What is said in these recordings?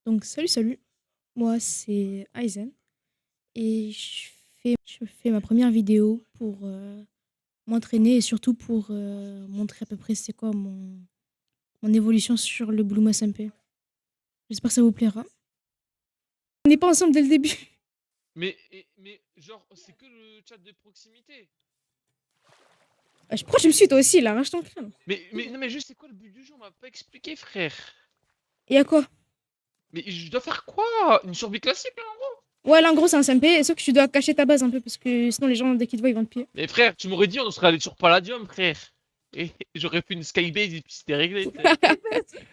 Donc salut, moi c'est Aizen et je fais ma première vidéo pour m'entraîner et surtout pour montrer à peu près c'est quoi mon évolution sur le Bloom SMP. J'espère que ça vous plaira. On n'est pas ensemble dès le début. Mais genre, c'est que le chat de proximité. Pourquoi tu me suis toi aussi là? Arrache ton crâne. Non, mais juste, c'est quoi le but du jeu? On m'a pas expliqué, frère. Et à quoi? Mais je dois faire quoi? Une survie classique, là? Ouais, là en gros c'est un SMP, sauf que tu dois cacher ta base un peu parce que sinon les gens dès qu'ils te voient ils vont te piller. Mais frère, tu m'aurais dit, on serait allé sur Palladium, frère. Et j'aurais fait une skybase et puis c'était réglé, tu sais.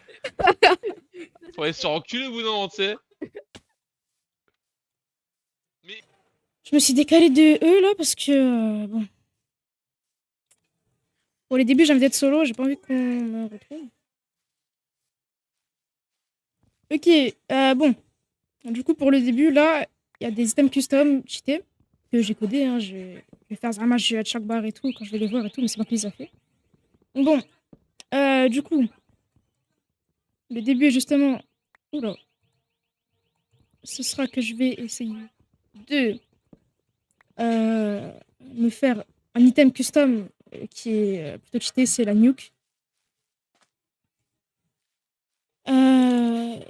Faudrait se faire enculer au bout d'un moment, tu sais. Mais Je me suis décalé de eux là parce que bon. Pour les débuts j'ai envie d'être solo, j'ai pas envie qu'on me retrouve. Ok, bon. Du coup, pour le début, là, il y a des items custom cheatés que j'ai codés. Hein. Je vais faire un match à chaque bar et tout quand je vais les voir et tout, mais c'est pas qui les a fait. Bon, du coup, le début est justement. Oula. Ce sera que je vais essayer de me faire un item custom qui est plutôt cheaté, c'est la nuke.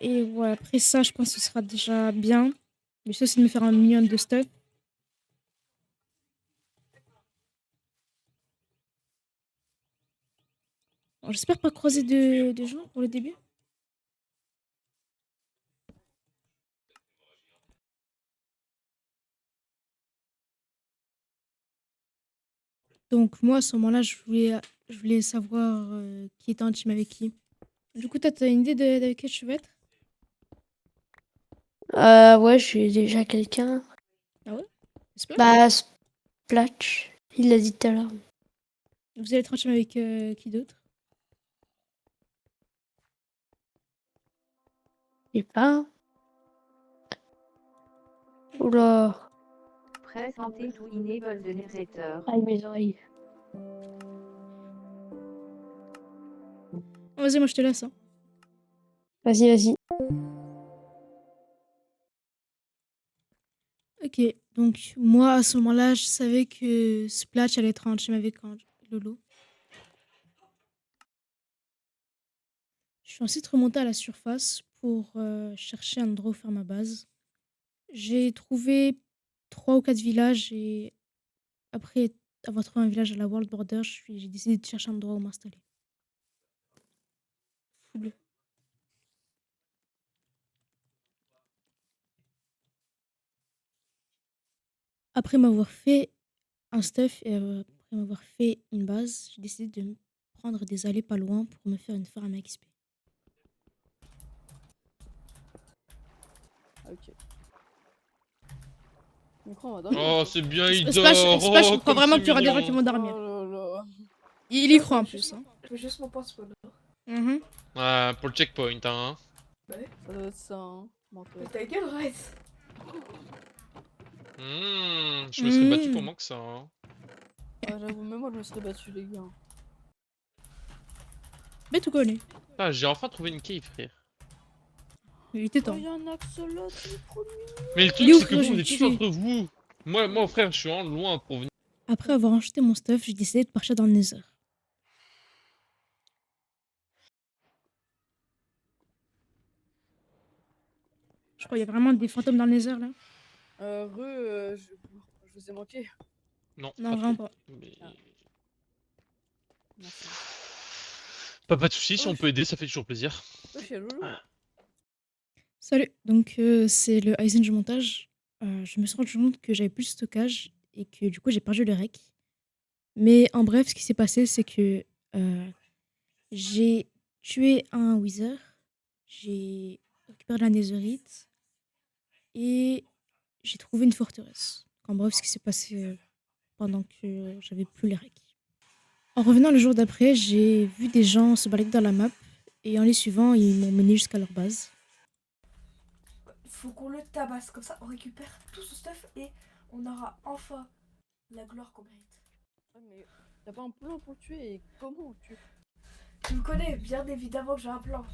Et ouais, après ça, je pense que ce sera déjà bien. Mais ça, c'est de me faire un million de stuff. J'espère pas croiser de gens pour le début. Donc moi, à ce moment-là, je voulais savoir qui était en team avec qui. Du coup, toi, t'as une idée d'avec qui tu veux être? Ouais, j'ai déjà quelqu'un. Ah ouais? Splash? Bah, Splatch, il l'a dit tout à l'heure. Vous allez être en team avec qui d'autre? Je sais pas. Oula. Press santé to enable the narrator. Aïe, mes oreilles. Oh, vas-y, moi je te laisse. Hein. Vas-y, vas-y. Ok, donc moi, à ce moment-là, je savais que Splash allait être en team avec Lolo. Je suis ensuite remontée à la surface pour chercher un endroit où faire ma base. J'ai trouvé 3 ou 4 villages et après avoir trouvé un village à la World Border, j'ai décidé de chercher un endroit où m'installer. Fou bleu. Après m'avoir fait un stuff et après m'avoir fait une base, j'ai décidé de me prendre des allées pas loin pour me faire une farm à XP. Ok. Donc on va dormir. Oh, c'est bien, il Splash, dort. Splash, Oh, il croit comme vraiment c'est qu'il y aura des gens qui mignon. vont dormir. Oh là là. Il y croit en plus. Hein. Je veux juste mon password. Mhm. Ouais, pour le checkpoint, hein. Ouais. Ça doit être ça, hein. Menteur. Mais ta gueule, Red. Je me serais battu pour Mmh. moins que ça, hein. Ah, j'avoue, même moi je me serais battu, les gars. Mais tout connaît. Ah, j'ai enfin trouvé une cave, frère. Il était Oh, temps. y'a un axolotl, il est trop mignon. Mais le Il truc, est où, c'est que frère? vous, Je vous vais le êtes tous tuer. entre vous. Moi, frère, je suis en loin pour venir. Après avoir acheté mon stuff, j'ai décidé de partir dans le Nether. Je crois qu'il y a vraiment des fantômes dans le Nether là. Je vous ai manqué. Non, Non, pas vraiment trop. pas. Mais... Ah. Merci. Pas de soucis, si Oh, on peut aider, ça fait toujours plaisir. Oh, chez Loulou. Salut, donc c'est le Aizen du montage. Je me suis rendu compte que j'avais plus de stockage et que du coup j'ai perdu le rec. Mais en bref, ce qui s'est passé, c'est que j'ai tué un Wither, j'ai récupéré la Netherite et j'ai trouvé une forteresse. En bref, ce qui s'est passé pendant que j'avais plus les recs. En revenant le jour d'après, j'ai vu des gens se balader dans la map et en les suivant, ils m'ont mené jusqu'à leur base. Faut qu'on le tabasse, comme ça on récupère tout ce stuff et on aura enfin la gloire qu'on mérite. Ouais, mais t'as pas un plan pour le tuer et comment on le tue? Tu me connais, bien évidemment que j'ai un plan.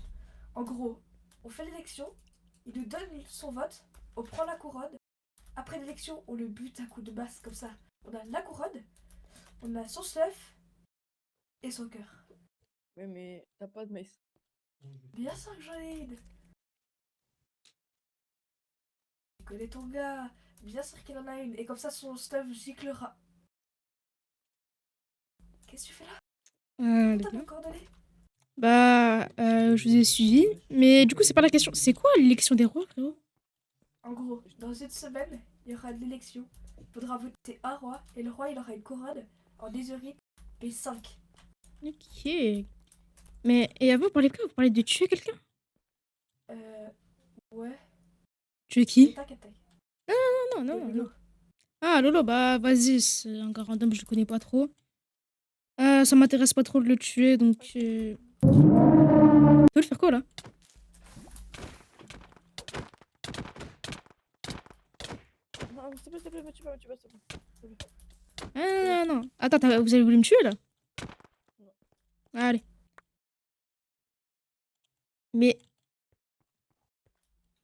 En gros, on fait l'élection, il nous donne son vote, on prend la couronne. Après l'élection, on le bute à coups de masse comme ça. On a la couronne, on a son stuff et son cœur. Ouais, mais t'as pas de mace. Bien sûr que j'en ai une. Tu connais ton gars, bien sûr qu'il en a une. Et comme ça, son stuff giclera. Qu'est-ce que tu fais là? Les T'as gars. pas coordonné? Bah, je vous ai suivi. Mais du coup, c'est pas la question. C'est quoi l'élection des rois, frérot? En gros, dans une semaine, il y aura de l'élection. Il faudra voter un roi et le roi il aura une couronne en déshérite P5. Ok. Mais, et avant, vous parlez de quoi? Vous parlez de tuer quelqu'un? Ouais. Tuer qui? T'inquiète. Non, non, non, Lolo. non. Ah, Lolo, bah vas-y, c'est un gars random, je le connais pas trop. Ça m'intéresse pas trop de le tuer, donc... Tu veux le faire quoi, là? Non, s'il te plaît, me tue pas, s'il te plaît. Ah, non, non. Attends, vous avez voulu me tuer, là? Allez. Mais...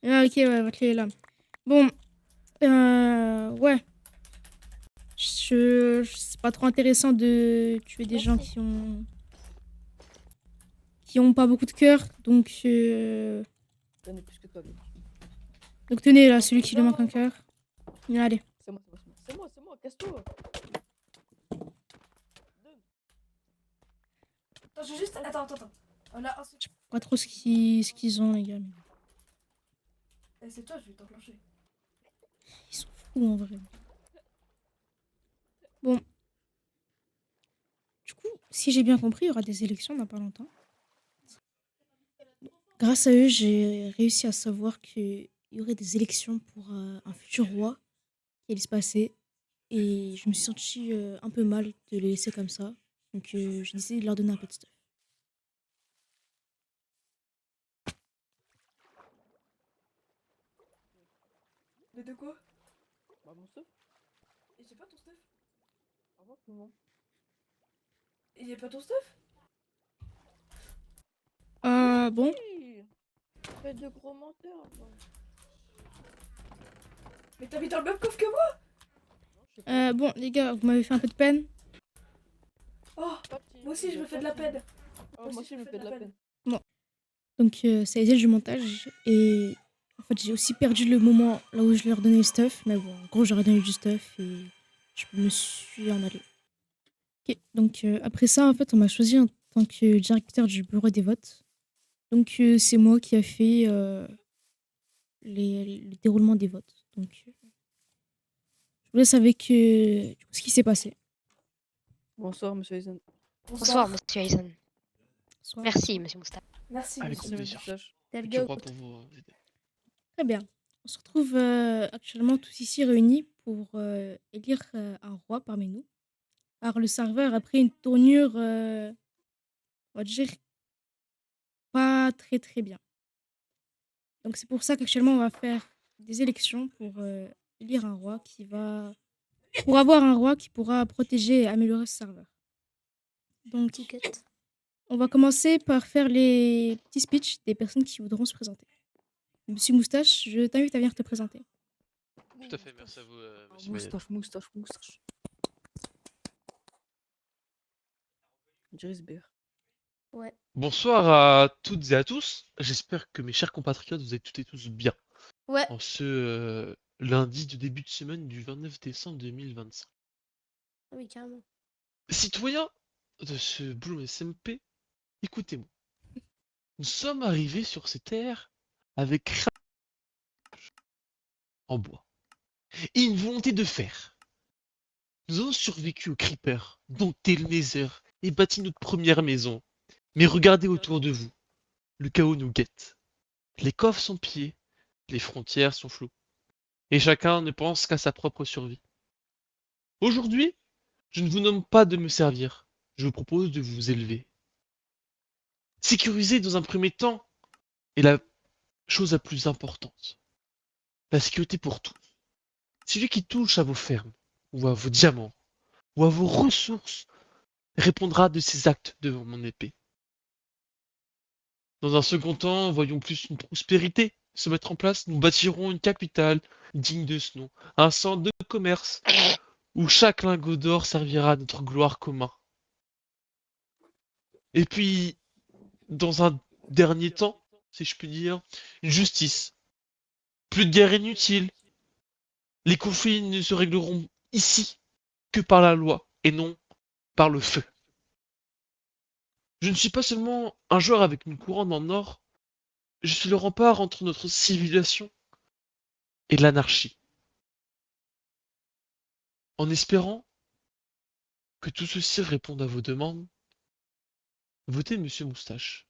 Ah, ok, ouais, votre clé est là. Bon, ouais. C'est pas trop intéressant de tuer des gens qui ont pas beaucoup de cœur, donc... J'en ai plus que toi, mec. Donc tenez, là, celui qui lui manque un cœur. Allez. C'est moi, casse-toi. Attends, je vais juste. Attends. On a un seul- Pas trop ce qu'ils ont, les gars. C'est toi, je vais t'enclencher. Ils sont fous, en vrai. Bon. Du coup, si j'ai bien compris, il y aura des élections dans pas longtemps. Grâce à eux, j'ai réussi à savoir qu'il y aurait des élections pour un futur roi qui allait se passer. Et je me suis sentie un peu mal de les laisser comme ça. Donc, j'ai décidé de leur donner un peu de stuff. De quoi? Bah, mon stuff. Et j'ai pas ton stuff? Ah bon, comment? Et j'ai pas ton stuff? Bon. Oui. Faites de gros menteurs. Moi. Mais t'as mis dans le même coffre que moi? Non, je sais pas. Bon, les gars, vous m'avez fait un peu de peine. Oh, moi aussi je me fais de la peine. Oh, moi aussi, je me fais de la peine. Donc, ça a été du montage. Et en fait, j'ai aussi perdu le moment là où je leur donnais le stuff. Mais bon, en gros, j'aurais donné du stuff et je me suis en allée. Ok, donc après ça, en fait, on m'a choisi en tant que directeur du bureau des votes. Donc, c'est moi qui a fait le déroulement des votes. Donc, je vous laisse avec du coup, ce qui s'est passé. Bonsoir, monsieur Aizen. Bonsoir, monsieur Aizen. Bonsoir. Merci, monsieur Moustapha. Merci. Avec monsieur. plaisir. Quel Futur gars roi pour vous aider. Très bien. On se retrouve actuellement tous ici réunis pour élire un roi parmi nous. Alors, le serveur a pris une tournure, on va dire, pas très très bien. Donc, c'est pour ça qu'actuellement, on va faire des élections pour élire un roi pour avoir un roi qui pourra protéger et améliorer ce serveur. Donc, on va commencer par faire les petits speeches des personnes qui voudront se présenter. Monsieur Moustache, je t'invite à venir te présenter. Tout à fait, merci à vous, monsieur Maillet. Moustache. Idriss Bear. Ouais. Bonsoir à toutes et à tous. J'espère que mes chers compatriotes, vous êtes toutes et tous bien. Ouais. En ce lundi de début de semaine du 29 décembre 2025. Ah oui, carrément. Citoyens de ce Bloom SMP, écoutez-moi. Nous sommes arrivés sur ces terres avec en bois et une volonté de faire. Nous avons survécu aux creepers, dompté le Nether et bâti notre première maison. Mais regardez autour de vous. Le chaos nous guette. Les coffres sont pillés, les frontières sont floues. Et chacun ne pense qu'à sa propre survie. Aujourd'hui, je ne vous nomme pas de me servir. Je vous propose de vous élever. Sécuriser dans un premier temps est la chose la plus importante. La sécurité pour tous. Celui qui touche à vos fermes, ou à vos diamants, ou à vos ressources, répondra de ses actes devant mon épée. Dans un second temps, voyons plus une prospérité se mettre en place, nous bâtirons une capitale digne de ce nom, un centre de commerce où chaque lingot d'or servira à notre gloire commune. Et puis, dans un dernier temps, si je puis dire, une justice. Plus de guerre inutile. Les conflits ne se régleront ici que par la loi et non par le feu. Je ne suis pas seulement un joueur avec une couronne en or, je suis le rempart entre notre civilisation et l'anarchie. En espérant que tout ceci réponde à vos demandes, votez Monsieur Moustache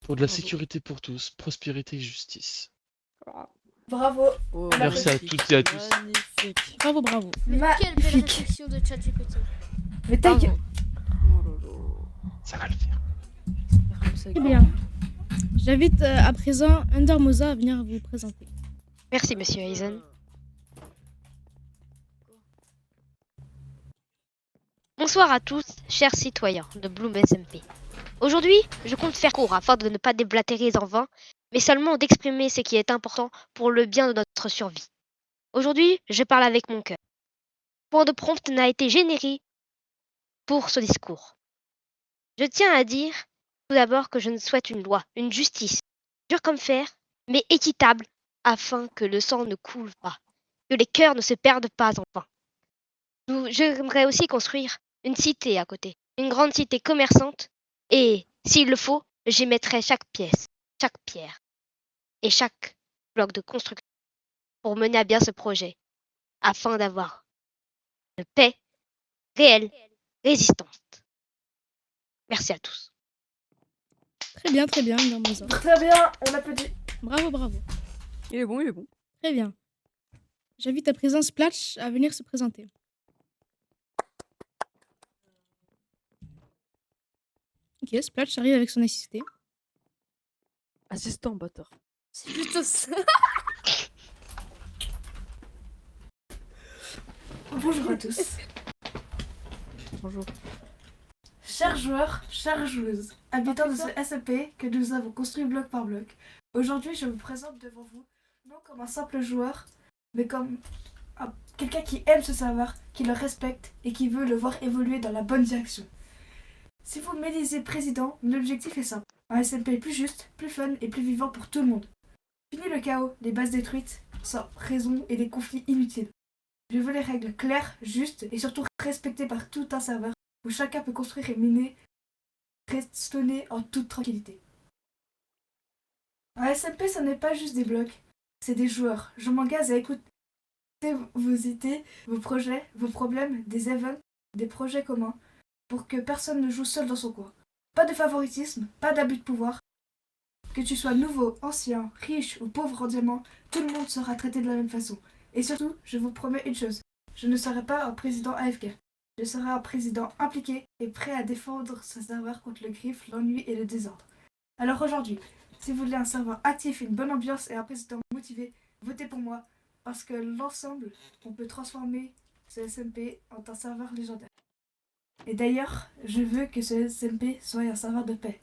pour de la Bravo. sécurité pour tous, prospérité et justice. Bravo. Oh, Merci à magnifique, toutes et à tous. Magnifique. Bravo, bravo. Mais quelle belle Magnifique. réflexion de ChatGPT. Mais ta gueule. Oh là là. Ça va le faire. Comme ça, Très bien. J'invite à présent Undermoza à venir vous présenter. Merci, monsieur Eisen. Bonsoir à tous, chers citoyens de Bloom SMP. Aujourd'hui, je compte faire court afin de ne pas déblatérer en vain, mais seulement d'exprimer ce qui est important pour le bien de notre survie. Aujourd'hui, je parle avec mon cœur. Point de prompt n'a été généré pour ce discours. Je tiens à dire tout d'abord que je ne souhaite une loi, une justice, dure comme fer, mais équitable, afin que le sang ne coule pas, que les cœurs ne se perdent pas en vain. J'aimerais aussi construire une cité à côté, une grande cité commerçante, et, s'il le faut, j'y mettrai chaque pièce, chaque pierre et chaque bloc de construction pour mener à bien ce projet, afin d'avoir une paix réelle, résistante. Merci à tous. Très bien, Undermoza. Très bien, on applaudit. Bravo, bravo. Il est bon, il est bon. Très bien. J'invite à présent Splatch à venir se présenter. Ok, Splatch arrive avec son assisté. Assistant, bâtard. C'est plutôt ça. Bonjour à tous. Bonjour. Chers joueurs, chères joueuses, habitants de ce SMP que nous avons construit bloc par bloc, aujourd'hui je me présente devant vous, non comme un simple joueur, mais comme quelqu'un qui aime ce savoir, qui le respecte et qui veut le voir évoluer dans la bonne direction. Si vous m'élisez président, l'objectif est simple. Un SMP plus juste, plus fun et plus vivant pour tout le monde. Fini le chaos, les bases détruites, sans raison et les conflits inutiles. Je veux les règles claires, justes et surtout respectées par tout un serveur où chacun peut construire et miner, restonner en toute tranquillité. Un SMP, ce n'est pas juste des blocs, c'est des joueurs. Je m'engage à écouter vos idées, vos projets, vos problèmes, des events, des projets communs, pour que personne ne joue seul dans son coin. Pas de favoritisme, pas d'abus de pouvoir. Que tu sois nouveau, ancien, riche ou pauvre en diamant, tout le monde sera traité de la même façon. Et surtout, je vous promets une chose, je ne serai pas un président AFK. Je serai un président impliqué et prêt à défendre ce serveur contre le griffe, l'ennui et le désordre. Alors aujourd'hui, si vous voulez un serveur actif, une bonne ambiance et un président motivé, votez pour moi, parce que l'ensemble, on peut transformer ce SMP en un serveur légendaire. Et d'ailleurs, je veux que ce SMP soit un serveur de paix.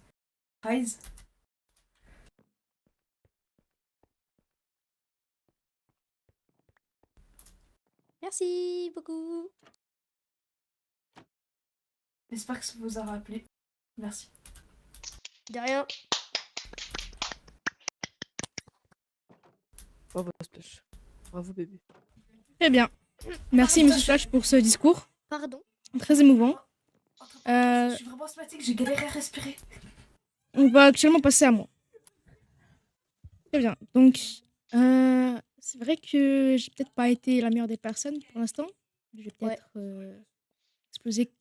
Rise. Merci beaucoup. J'espère que ça vous aura plu. Merci. De rien. Bravo, Splash. Bravo, bébé. Très bien. Merci, Monsieur Splatch, pour ce discours. Pardon. Très émouvant. Je suis vraiment asthmatique, j'ai galéré à respirer. On va actuellement passer à moi. Très bien. Donc, c'est vrai que j'ai peut-être pas été la meilleure des personnes pour l'instant. Je vais peut-être exploser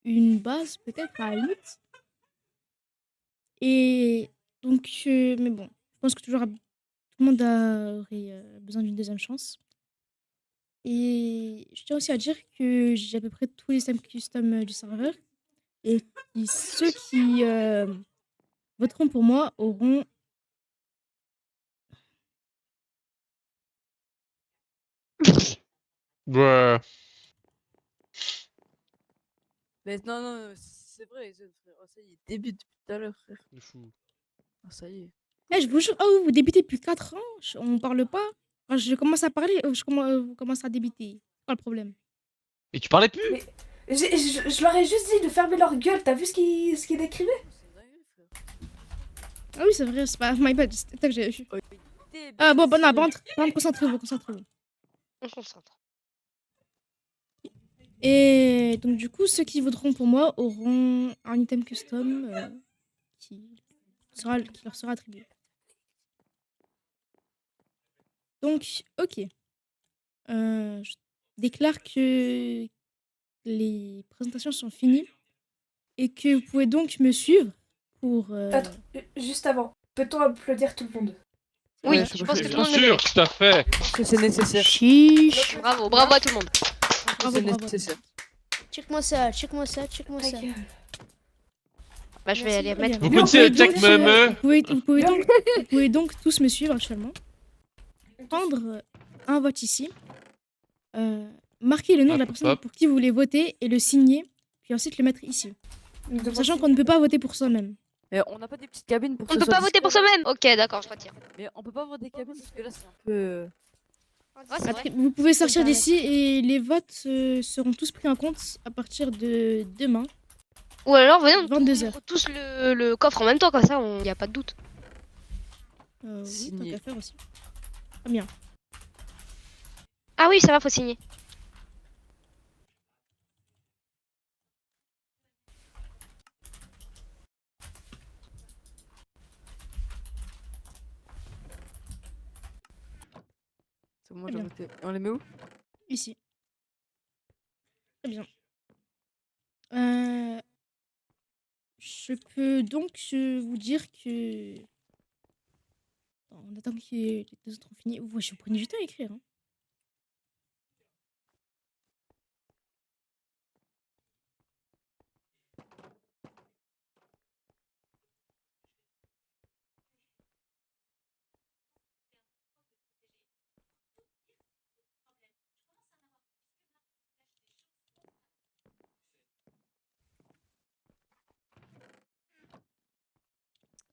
une base, peut-être à la limite. Et donc, mais bon, je pense que tout le monde aurait besoin d'une deuxième chance. Et je tiens aussi à dire que j'ai à peu près tous les systèmes custom du serveur. Et ceux qui voteront pour moi auront Ouais. Mais non, non, c'est vrai, Eisen, frère. Oh, ça y est, début depuis tout à l'heure, frère. De fou. Ah, ça y est. Eh, je vous jure, oh, vous débutez depuis 4 ans, on parle pas. Quand je commence à parler, vous commencez à débiter. C'est quoi le problème? Et tu parlais plus? Mais je leur ai juste dit de fermer leur gueule. T'as vu ce qu'il décrivait? C'est dingue, frère. Ah oui, c'est vrai, c'est pas my bad. Tac, Oh, Ah bon, non, par contre, concentrez-vous, concentrez-vous. On se concentre. Et donc, du coup, ceux qui voteront pour moi auront un item custom qui leur sera attribué. Donc, ok. Je déclare que les présentations sont finies et que vous pouvez donc me suivre pour... Attends, juste avant, peut-on applaudir tout le monde? Oui, Ouais, je pense que c'est tout le Bien monde le sûr, mérite. tout à fait. que c'est nécessaire. Chiche. Bravo, bravo à tout le monde. Bravo, C'est bravo. nécessaire. Check-moi ça, check-moi ça, check-moi Ta ça. gueule. Bah, je vais Merci. aller Très mettre. bien. Vous Vous connaissez pouvez le check donc, meme? vous pouvez donc tous me suivre actuellement. Prendre un vote ici. Marquer le nom de la Hop, personne hop. pour qui vous voulez voter et le signer. Puis ensuite le mettre ici. Sachant qu'on ne peut pas voter pour soi-même. Mais on n'a pas des petites cabines pour que On ne ce peut soit pas voter pour discret, là. soi-même. Ok, d'accord, je retire. Mais on peut pas avoir des cabines parce que là c'est un peu. Ouais, c'est vrai. Vous pouvez sortir permettre. d'ici et les votes seront tous pris en compte à partir de demain. Ou alors, venez, on 22 ouvre heures. tous le coffre en même temps, comme ça, il n'y a pas de doute. Oui, tant Signé. qu'à faire aussi. Très bien. Ah oui, ça va, faut signer. C'est bon, Très j'ai bien. voté. Et on les met où? Ici. Très bien. Je peux donc vous dire que... On attend que les deux autres ont fini. Ouais, je suis pris du temps à écrire. Hein.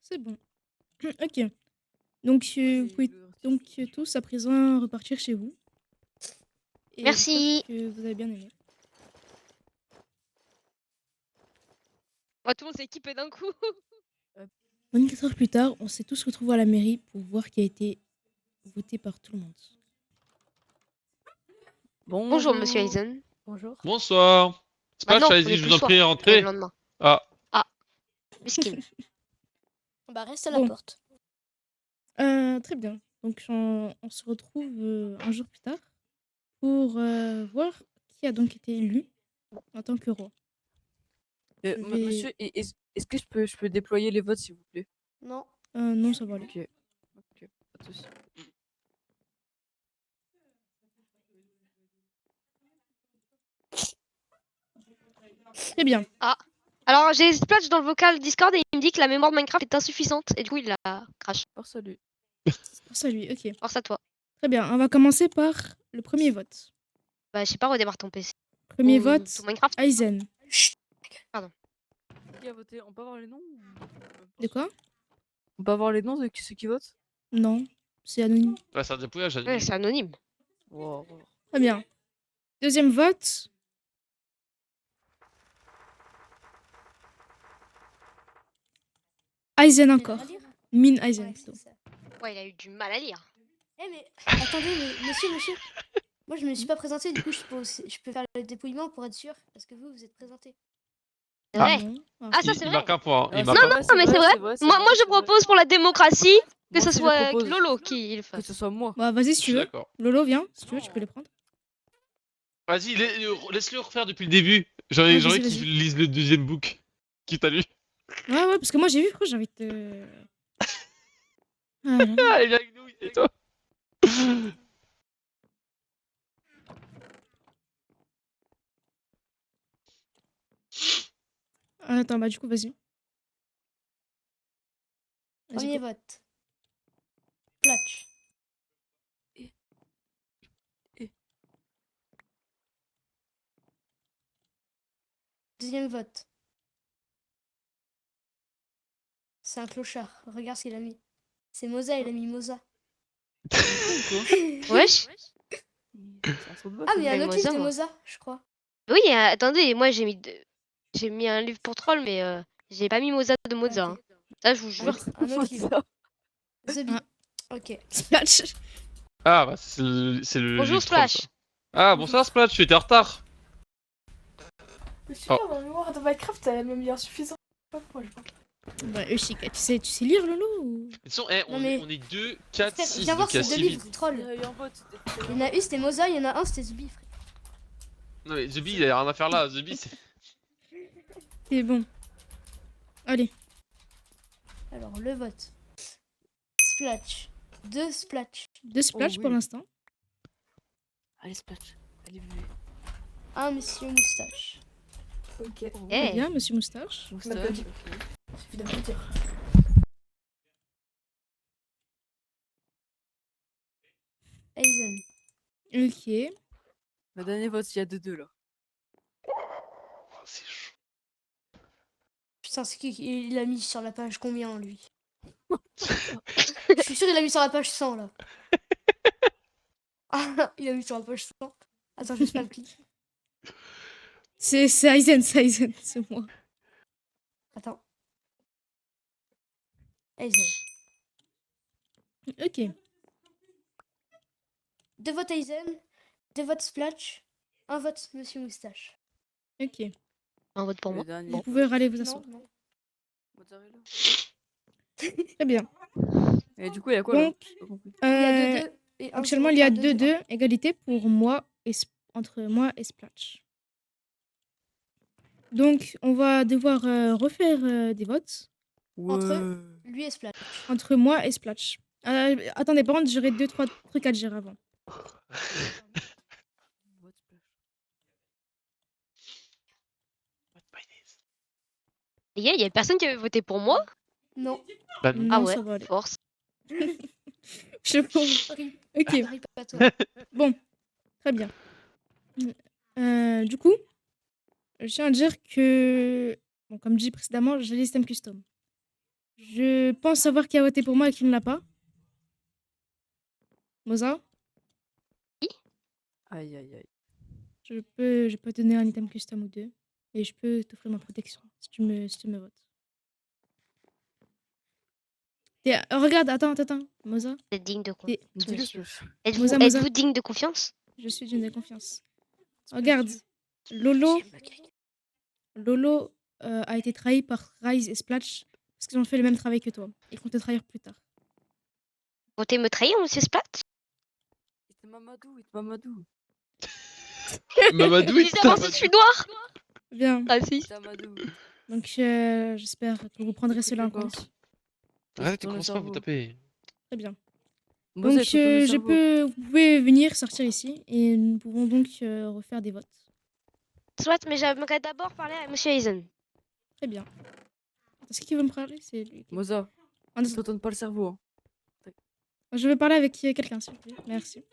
C'est bon. Ok. Donc, vous pouvez donc tous à présent repartir chez vous. Et Merci. j'espère que vous avez bien aimé. Ouais, tout le monde s'est équipé d'un coup. 24 heures plus tard, on s'est tous retrouvés à la mairie pour voir qui a été voté par tout le monde. Bonjour, monsieur Aizen. Bonjour. Bonsoir. C'est pas Bah non, on Chazy, est je plus vous en soir, prie, on est le rentrez. lendemain. Ah, Miskin. Bah reste à la Bon. porte. Très bien. Donc, on se retrouve un jour plus tard pour voir qui a donc été élu en tant que roi. Je vais- Monsieur, est-ce que je peux déployer les votes s'il vous plaît? Non. Non, ça va aller. Ok. Ok, pas de soucis. Très bien. Alors, j'ai Splash dans le vocal Discord et il me dit que la mémoire de Minecraft est insuffisante. Et du coup, il la crash. Force à lui. Force à lui, ok. Force à toi. Très bien. On va commencer par le premier vote. Bah, je sais pas, redémarre ton PC. Premier Ou vote, ton Minecraft. Aizen. Qui a voté? On peut avoir les noms De quoi? On peut avoir les noms de ceux qui votent? Non, c'est anonyme. ouais, c'est un dépouillage. Ouais, c'est anonyme. Wow. Très bien. Deuxième vote. Aizen encore. Min Aizen Ouais, plutôt. c'est ça. Ouais, il a eu du mal à lire. Eh mais attendez, monsieur. Moi je me suis pas présenté, du coup je peux faire le dépouillement pour être sûr. Parce que vous êtes présenté. C'est vrai. Non. Ah, ça, Il, c'est il vrai. marque un point. Ah, Il marque un point. Non, mais c'est vrai. Moi, je propose pour la démocratie que Moi ce aussi, je soit propose Lolo qui le que fasse. ce soit moi. Bah, vas-y Je si tu suis veux. d'accord. Lolo, viens. Si tu veux, tu peux les prendre. Vas-y, laisse-le refaire depuis le début. J'en Ouais, ai vas-y, qui vas-y. lisent le deuxième book. Qui t'a lu? Ouais, parce que moi j'ai vu, frère, j'ai envie de te. Ah, là, là. Ah, il est avec nous, et toi? Attends, bah du coup, vas-y. Vas-y, Premier go. vote. Platch. Deuxième vote. C'est un clochard. Regarde ce qu'il a mis. C'est Moza, il a mis Moza. Wesh. Ah, mais il y a un Mais autre livre Moza, de moi. Moza, je crois. Oui, attendez, moi j'ai mis un livre pour troll, mais j'ai pas mis Moza de Moza. Ok. Hein. Ça, je vous jure. Un autre livre. The Bee. Ah. Ok. Splash. Ah, bah, c'est le Bonjour livre troll, Splash. ça. Ah, bonsoir Splash, tu étais en retard. Mais super, ma mémoire de Minecraft, elle m'a mis insuffisant. Je sais pas pourquoi, je crois. Bah, Ushika, tu sais lire, Lolo ou... De toute façon, eh, Non, mais- on est 2, 4, Frère, 6, viens voir donc il y a ces deux 6 livres vies. troll. Il y a eu un vote, c'était Il y en a une, c'était Moza, il y en a un, c'était The Bee, frère. Non mais The Bee, il a rien à faire là, The Bee c'est... C'est bon. Allez. Alors, le vote. Splash. 2 Splash. 2 splash Oh, pour oui. l'instant. Allez, Splash. Allez, vu. 1 Monsieur Moustache. Ok. Très Eh, bien, monsieur Moustache. Moustache. dit. Suffit de me le dire. Aizen. Ok. Le dernier vote, il y a 2-2 là. Oh, c'est chaud. Putain, c'est qui il a mis sur la page combien, lui? Je suis sûr il a mis sur la page 100, là. Ah, il a mis sur la page 100. Attends, je sais pas le clic. C'est Aizen, c'est moi. Attends. Aizen. Ok. 2 votes Aizen, 2 votes Splash, 1 vote Monsieur Moustache. Ok. un vote pour Le moi. dernier. Vous pouvez râler vous Non, asseoir. non. Mozzarella. Très bien. Et du coup, il y a quoi là Donc, J'ai pas compris. Il y a euh, 2-2 et 1 actuellement, il y a 2-2, égalité pour moi et entre moi et Splash. Donc, on va devoir refaire des votes Entre- Lui et Splash. entre moi et Splash. Attendez, par contre, j'aurais 2-3 trucs à dire avant. Vote Splash. Les gars, il y a personne qui avait voté pour moi. Non. Bah non. Non, Ah ouais, ça va aller. force. Je pense. Rip. Ok, Rip à toi. bon. Très bien. Du coup, je tiens à dire que, bon, comme dit précédemment, j'ai les systèmes custom. Je pense savoir qui a voté pour moi et qui ne l'a pas. Moza, Aïe, aïe, aïe. je peux te donner un item custom ou deux. Et je peux t'offrir ma protection si tu me votes. Regarde, attends. Moza, Vous êtes digne de Et- confiance, Dis-le, monsieur. Splash. Êtes-vous Moza, Moza. êtes-vous digne de confiance? je suis d'une de confiance. Regarde, Lolo a été trahi par Rise et Splash parce qu'ils ont fait le même travail que toi. Ils comptent te trahir plus tard. Votez me trahir, monsieur Splat? Il te Mamadou, il te Mamadou. Mamadou, il Évidemment, je suis noir. Bien, Ah si. Il te Mamadou. donc j'espère que vous prendrez cela en Écoute-le compte. Arrête, Tourne le commence pas à vous cerveau. taper. Très bien. Moselle, Donc faut tourner le cerveau. vous pouvez venir sortir ici et nous pouvons donc refaire des votes. Soit, mais j'aimerais d'abord parler à monsieur Aizen. Très bien. Est-ce qu'il veut me parler? C'est lui. Moza, Un ne instant. te tourne pas le cerveau. Hein. Je veux parler avec quelqu'un, s'il vous plaît. Merci.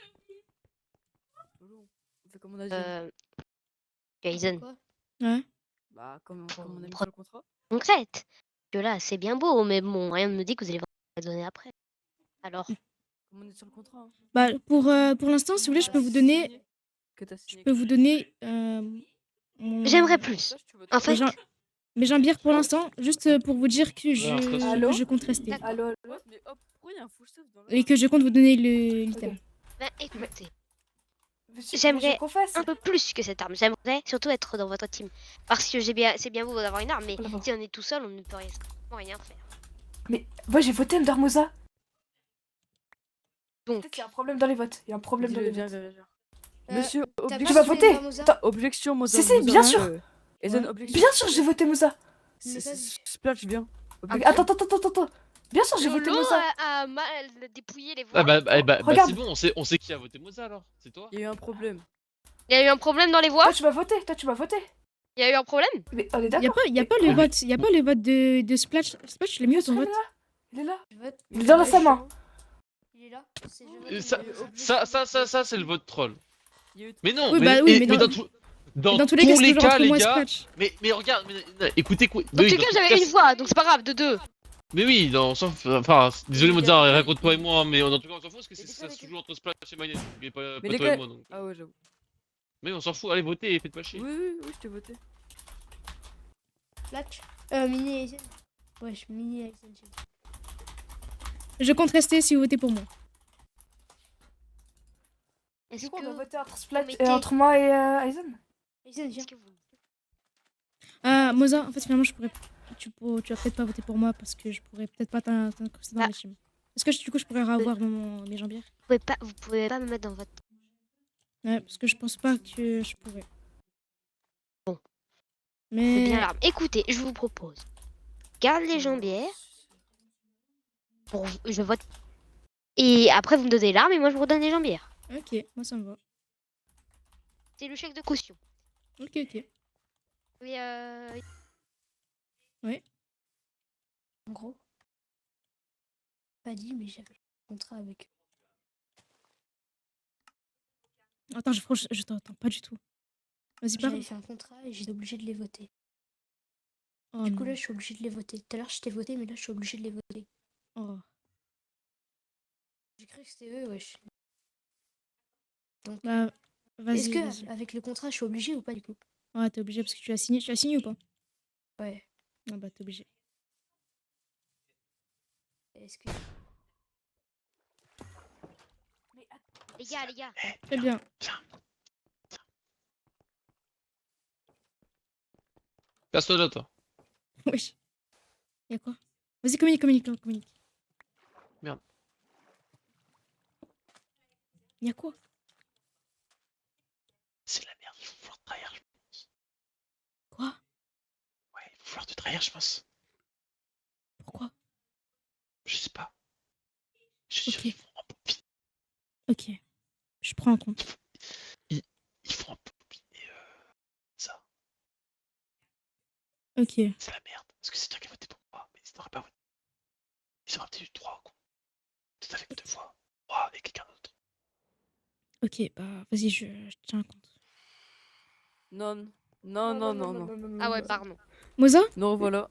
Lolo, on fait comme on a dit. Aizen. Quoi? Ouais. Bah, comme on a mis Pro- sur le contrat. Concrète. Que là, c'est bien beau, mais bon, rien ne me dit que vous allez la donner après. Alors, Comme on est sur le contrat. Hein. Bah, pour l'instant, si vous voulez, je peux vous donner. Que t'as Je signé. peux vous donner. Mon- j'aimerais plus. Splash, tu votes En pour fait, Mais mais j'ai un bière pour l'instant, juste pour vous dire que Allô je compte rester. Allô, allô. Ouais, mais hop, pourquoi il y a un full stuff dans le. Et que je compte vous donner l'item. ben, écoutez, Monsieur, J'aimerais je confesse. un peu plus que cette arme. J'aimerais surtout être dans votre team. Parce que c'est bien beau d'avoir une arme, mais Là-bas. si on est tout seul, on ne peut rien faire. Mais moi j'ai voté Undermoza. Donc, Peut-être qu'il y a un problème dans les votes. Il y a un problème dans les Viens, votes. viens, viens. Euh, Monsieur, T'as Tu objection. vas pas suivi voter Undermoza? Attends, Objection, Moza. Si, bien sûr. Aizen, Ouais. objection. bien sûr j'ai voté Moza. Mais vas-y. Splash, viens. Attends. Bien sûr j'ai voté Lolo Moza. a mal dépouillé les voix. Ah bah Regarde. c'est bon, on sait qui a voté Moza alors. C'est toi. Il y a eu un problème. Il y a eu un problème dans les voix. Toi tu m'as voté. Il y a eu un problème. Mais on est Il y d'accord. a pas le vote. Il y a pas le vote de Splash. Splash, je l'ai mis où ton Il est vote? là. Il est là. Je vote. Il est dans sa main. Il est là. C'est je vote. Ça c'est le vote troll. Il y a eu. Mais non, Oui, bah oui, mais dans Dans tous les cas, c'est toujours entre les moi et gars. Splash. Mais regarde, mais, écoutez quoi. En tout cas, j'avais une voix, donc c'est pas grave, de deux. Mais oui, non, on s'en fout. Enfin, désolé, Mais Mozart, gars, rien contre toi et moi, hein, mais en tout cas, on s'en fout parce que Mais les ça gars, se joue entre Splash et Mayenne, et Mais pas les toi et gars. moi. Donc. Ah ouais, j'avoue. Mais on s'en fout, allez, votez et faites pas chier. Oui, oui, oui, je t'ai voté. Flash. Mini Aizen. Wesh, Mini Aizen. Je compte rester si vous votez pour moi. Est-ce Du coup, on que va voter entre Splat mettez- et entre moi et Aizen. Aizen, viens. est-ce que vous- Moza, en fait, finalement, tu vas peut-être pas voter pour moi parce que je pourrais peut-être pas t'incruster dans Ah. les teams. Est-ce que du coup, je pourrais avoir mes jambières? vous pouvez pas me mettre dans votre. Ouais, parce que je pense pas que je pourrais. Bon. C'est Mais bien l'arme. Écoutez, je vous propose. Garde les jambières. Je vote. Et après, vous me donnez l'arme et moi, je vous redonne les jambières. ok, moi ça me va. C'est le chèque de caution. Ok, ok. Mais En gros. Pas dit, mais j'avais un contrat avec eux. Attends, je t'entends pas du tout. Vas-y, parle. J'avais fait un contrat et j'étais obligée de les voter. Oh, Du coup, non. là, je suis obligée de les voter. Tout à l'heure, je t'ai voté, mais là, je suis obligée de les voter. Oh. J'ai cru que c'était eux, wesh. Bah, Est-ce vas-y, que, vas-y. avec le contrat, je suis obligée ou pas, du coup? Ouais, t'es obligé parce que tu as signé. Tu as signé ou pas? Ouais. Ah bah, t'es obligé. Est-ce que. les gars. Très bien. Casse-toi là, toi. Oui. Y'a quoi? Vas-y, communique. Merde. Y'a quoi? C'est la merde, il faut falloir te trahir, je pense. Quoi? Ouais, il faut falloir te trahir, je pense. Pourquoi? Je sais pas. Je suis sûr Ok. qu'ils font un peu pire. Ok. Je prends en compte. Ils font un peu pire. Ça, Ok. c'est la merde. Parce que c'est toi qui as voté pour moi, mais ils n'auraient pas voté. Ils auraient peut-être eu 3 con. Peut-être avec 2 fois. 3 avec quelqu'un d'autre. Ok, bah, vas-y, je tiens compte. Non. Ah ouais, pardon. Moza? Non, voilà.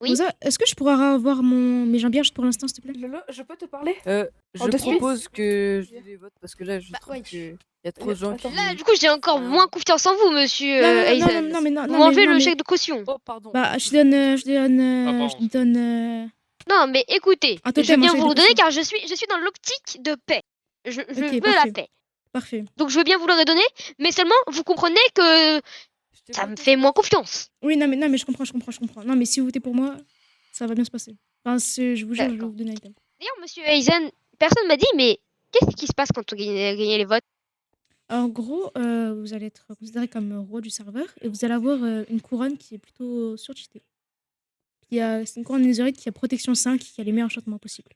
Oui. Moza, est-ce que je pourrais avoir mes jambières juste pour l'instant, s'il te plaît? Lolo, je peux te parler Je de suite propose que je les vote parce que là, je Bah, trouve ouais. qu'il y a trop de gens qui. Attends. Là, du coup, j'ai encore moins confiance en vous, monsieur Aizen. non, mais non, Vous non, m'enlevez mais- le chèque de caution. Oh, pardon. Bah, je donne, pardon. je donne. Non, mais écoutez, Un je vais totem, un bien chèque vous de le donner caution. car je suis dans l'optique de paix. Je veux la parfait. paix. Parfait. Donc je veux bien vous le redonner, mais seulement vous comprenez que Je t'ai ça me voté, fait moins Splat. confiance. Oui, non, mais je comprends. Non, mais si vous votez pour moi, ça va bien se passer. Enfin, je vous jure, je vais D'accord. vous donner l'item. D'ailleurs, monsieur Aizen, personne m'a dit, mais qu'est-ce qui se passe quand on gagne les votes? En gros, vous allez être considéré comme roi du serveur et vous allez avoir une couronne qui est plutôt surcheatée. C'est une couronne netherite qui a protection 5 qui a les meilleurs enchantements possibles.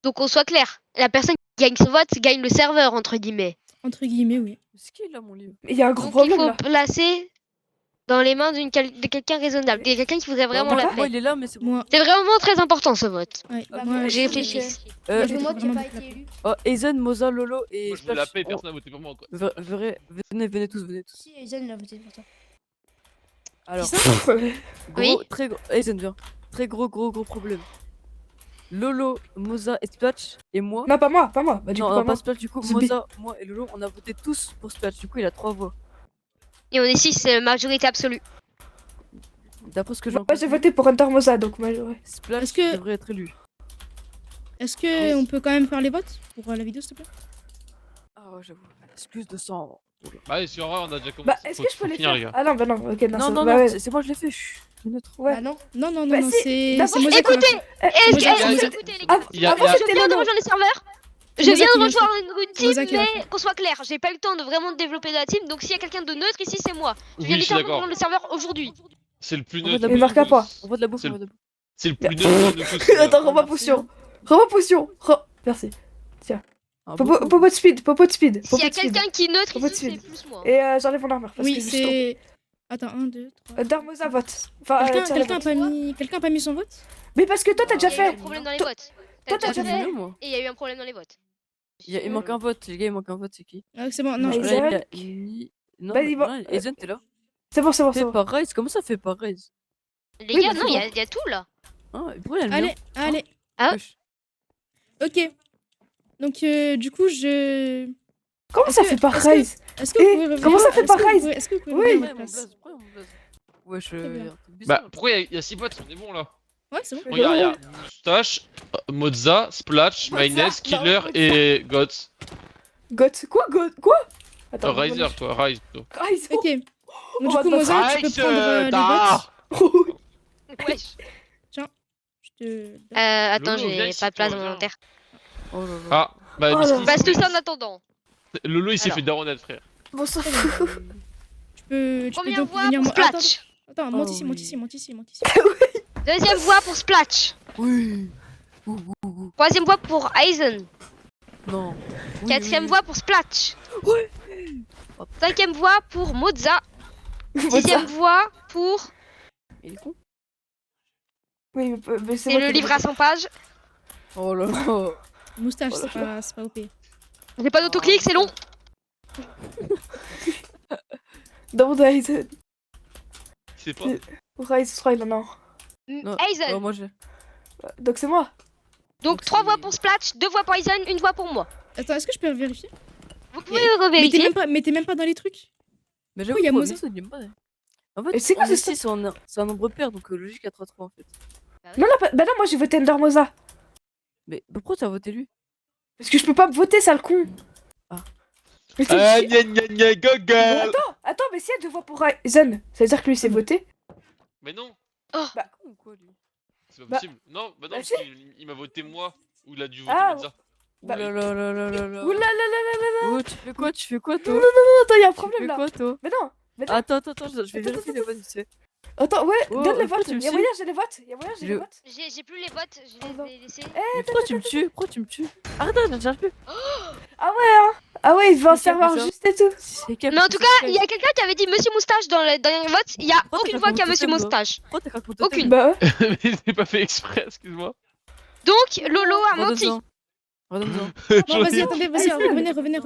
Donc on soit clair, la personne qui gagne ce vote gagne le serveur, entre guillemets. Entre guillemets, oui. C'est qui là, mon livre? Il y a un gros Donc il problème faut là. placer dans les mains de quelqu'un raisonnable, de quelqu'un qui voudrait vraiment moi, la moi, paix. il est là, mais c'est bon. Moi, C'est vraiment très important ce vote. ouais, Bah, moi, J'ai je- réfléchi. Il y a Euh, que moi qui vraiment n'ai pas beaucoup la été paix. élu. oh, Aizen, Moza, Lolo et Moi, je veux la Splash. paix, personne n'a voté pour moi, quoi. Venez tous. Si, Aizen l'a voté pour toi. Alors, Oui. très gros. Aizen, viens. Très gros problème. Lolo, Moza et Splash et moi. Non, pas moi. Bah, du Non, coup, pas pas moi. Splash, du coup, Zubi. Moza, moi et Lolo, on a voté tous pour Splash. Du coup, il a 3 voix. Et on est 6, majorité absolue. D'après ce que j'ai Moi, j'ai voté pour Hunter Moza, donc moi, ouais. Splash Est-ce que- devrait être élu. est-ce que on peut quand même faire les votes pour la vidéo, s'il te plaît? Ah ouais, j'avoue. Excuse de sang. Bah, allez, sur on a déjà commencé. Bah, est-ce que je peux les finir, faire les gars. Ah non, bah non, ok, non, Non, ça- non, bah, non, ouais. c'est moi, je l'ai fait. Chut, neutre. Ouais. Bah non. Non, Bah, si, c'est d'abord, Moza qui va écoutez, faire. Est-ce Moza, que, c'est Moza. écoutez les Ah, gars, Il y a- avant, il y a- je c'était viens de Lolo. rejoindre le serveur. Je Moza viens qui de va rejoindre une team, Moza qui va mais faire. qu'on soit clair, j'ai pas eu le temps de vraiment développer la team, donc s'il y a quelqu'un de neutre ici, c'est moi. Je viens Oui, je suis littéralement de d'accord. rejoindre le serveur aujourd'hui. C'est le plus On va de neutre. la Il de marque à tous. pas. On voit de la bouffe, C'est on voit de la bouffe. C'est le plus neutre de tous. les gars. Attends, Roma potion. Merci. Un Popo beau popo de speed. S'il y a Popo de speed. quelqu'un qui est neutre Faut pas de ici, c'est suite. plus moi. Et j'enlève mon armure. Parce Oui, que je suis c'est. Attends, 1, 2, 3. Hunter Moza vote. Enfin, tiens, Quelqu'un vote. a pas mis son vote? Mais parce que toi, t'as déjà Il y a eu un fait. problème dans les Toi- votes. toi, T'as t'as déjà déjà fait, mieux, moi. et il y a eu un problème dans les votes. Il manque un vote, les gars, il manque un vote, c'est qui? Ah, c'est bon, non, Aizen. je Là, il y a ni- Non, Vas-y, bon, non, Aizen, t'es là? C'est bon. Fais pas Raise, comment ça fait pas Raise? Les Oui, gars, bah, non, c'est il y a tout là. Hein, et pourquoi il y a le mien Allez, allez. Ah. Wesh. Ok. Donc, du coup, je. Comment ça Est-ce fait que- par est-ce que- Rise Est-ce que vous Eh, pouvez revenir comment ça fait est-ce par que vous Rise pouvez- Est-ce que vous pouvez Oui. revenir à Ouais, votre mon place blaze, pourquoi mon blaze Wesh, Très bien. y a un truc bizarre. Bah, pourquoi il y a 6 votes? On est bon là. Ouais, c'est bon. Regarde, il y a Moustache, Mozza, Splash, Mozza, Mayonnaise, non, Killer Mozza. et Goth. God, quoi Attends, Riser, toi, Rise plutôt. Rise. Ok. Donc, On du va coup, te Mozart, tu peux Rise, prendre les tard. votes. Wesh. Je te. Attends, Lolo, viens j'ai ici, pas de place toi, dans mon viens. inventaire. Oh là là. Ah, bah, Oh là Biscuit, là. Passe tout c'est- ça en attendant. Lolo il s'est Alors. fait daronette, frère. Bon, ça Tu peux Première donc voix venir. pour Attends, Splatch. attends, Oh monte ici, monte oui. ici, monte ici, monte ici. Deuxième voix pour Splatch. Oui. Troisième voix pour Aizen. Non. Oui, Quatrième oui, voix pour Splatch. Ouais. Cinquième voix pour Mozza. Mozza. Sixième voix pour... oui. Il est con. Oui, mais C'est moi le qui livre l'ai à 100 pages. Oh là là. Moustache, Oh là c'est pas OP. J'ai pas d'autoclic, c'est long. dans mon Rise. C'est pas. Rise, je crois, il en a un. Non. Aizen. Oh, moi j'ai. Donc c'est moi. Donc Donc 3 c'est- voix pour Splatch, 2 voix pour Aizen, 1 voix pour moi. Attends, est-ce que je peux vérifier? Vous pouvez Mais t'es revérifier. même pas dans les trucs. Mais j'avoue, il y a pour Mozart. Mozart, il aime pas. En fait, Et c'est quoi on est ce 6, c'est un nombre pair, donc logique à 3-3 en fait. Non, bah non, moi j'ai voté Ender Mozza. Mais pourquoi t'as voté lui Parce que je peux pas me voter, sale con. Ah. Mais t'es Ah, chiant. gna gna gna, go Bon, girl. attends, mais s'il y a 2 voix pour Ryzen, ça veut dire que lui s'est voté. Mais non, Bah, Con ou quoi lui c'est pas Bah, possible. Non, bah non, bah parce si. qu'il m'a voté moi. Ou il a dû voter Ah, Mozza. Bah, Ouh là là là là là là. Ouh là là là là là là. Oh, tu fais quoi toi Attends, il y a un Tu problème fais là. quoi toi Mais non, Attends, je vais Attends, vérifier les votes, tu sais. attends, ouais, Oh, donne les pourquoi votes. tu me Il y a suis moyen, j'ai les votes. Il y a moyen, j'ai les Je- votes. J'ai plus les votes, je non. les ai laissés. Mais pourquoi tu me tues Pourquoi tu me tues Arrête, j'arrive plus. Ah ouais, il veut un C'est serveur quel, ça juste et tout. C'est quel Mais en tout cas, il y a quelqu'un qui avait dit Monsieur Moustache dans le dernier vote. Il y a Pourquoi aucune t'as voix pas qui a voté Monsieur ça, moi Moustache. Pourquoi t'as craqué Aucune. Bah ouais. Mais c'est pas fait exprès, excuse-moi. Donc Lolo a menti. Redonne-en. Bon, vas-y, attendez, vas-y, Aizen. revenez.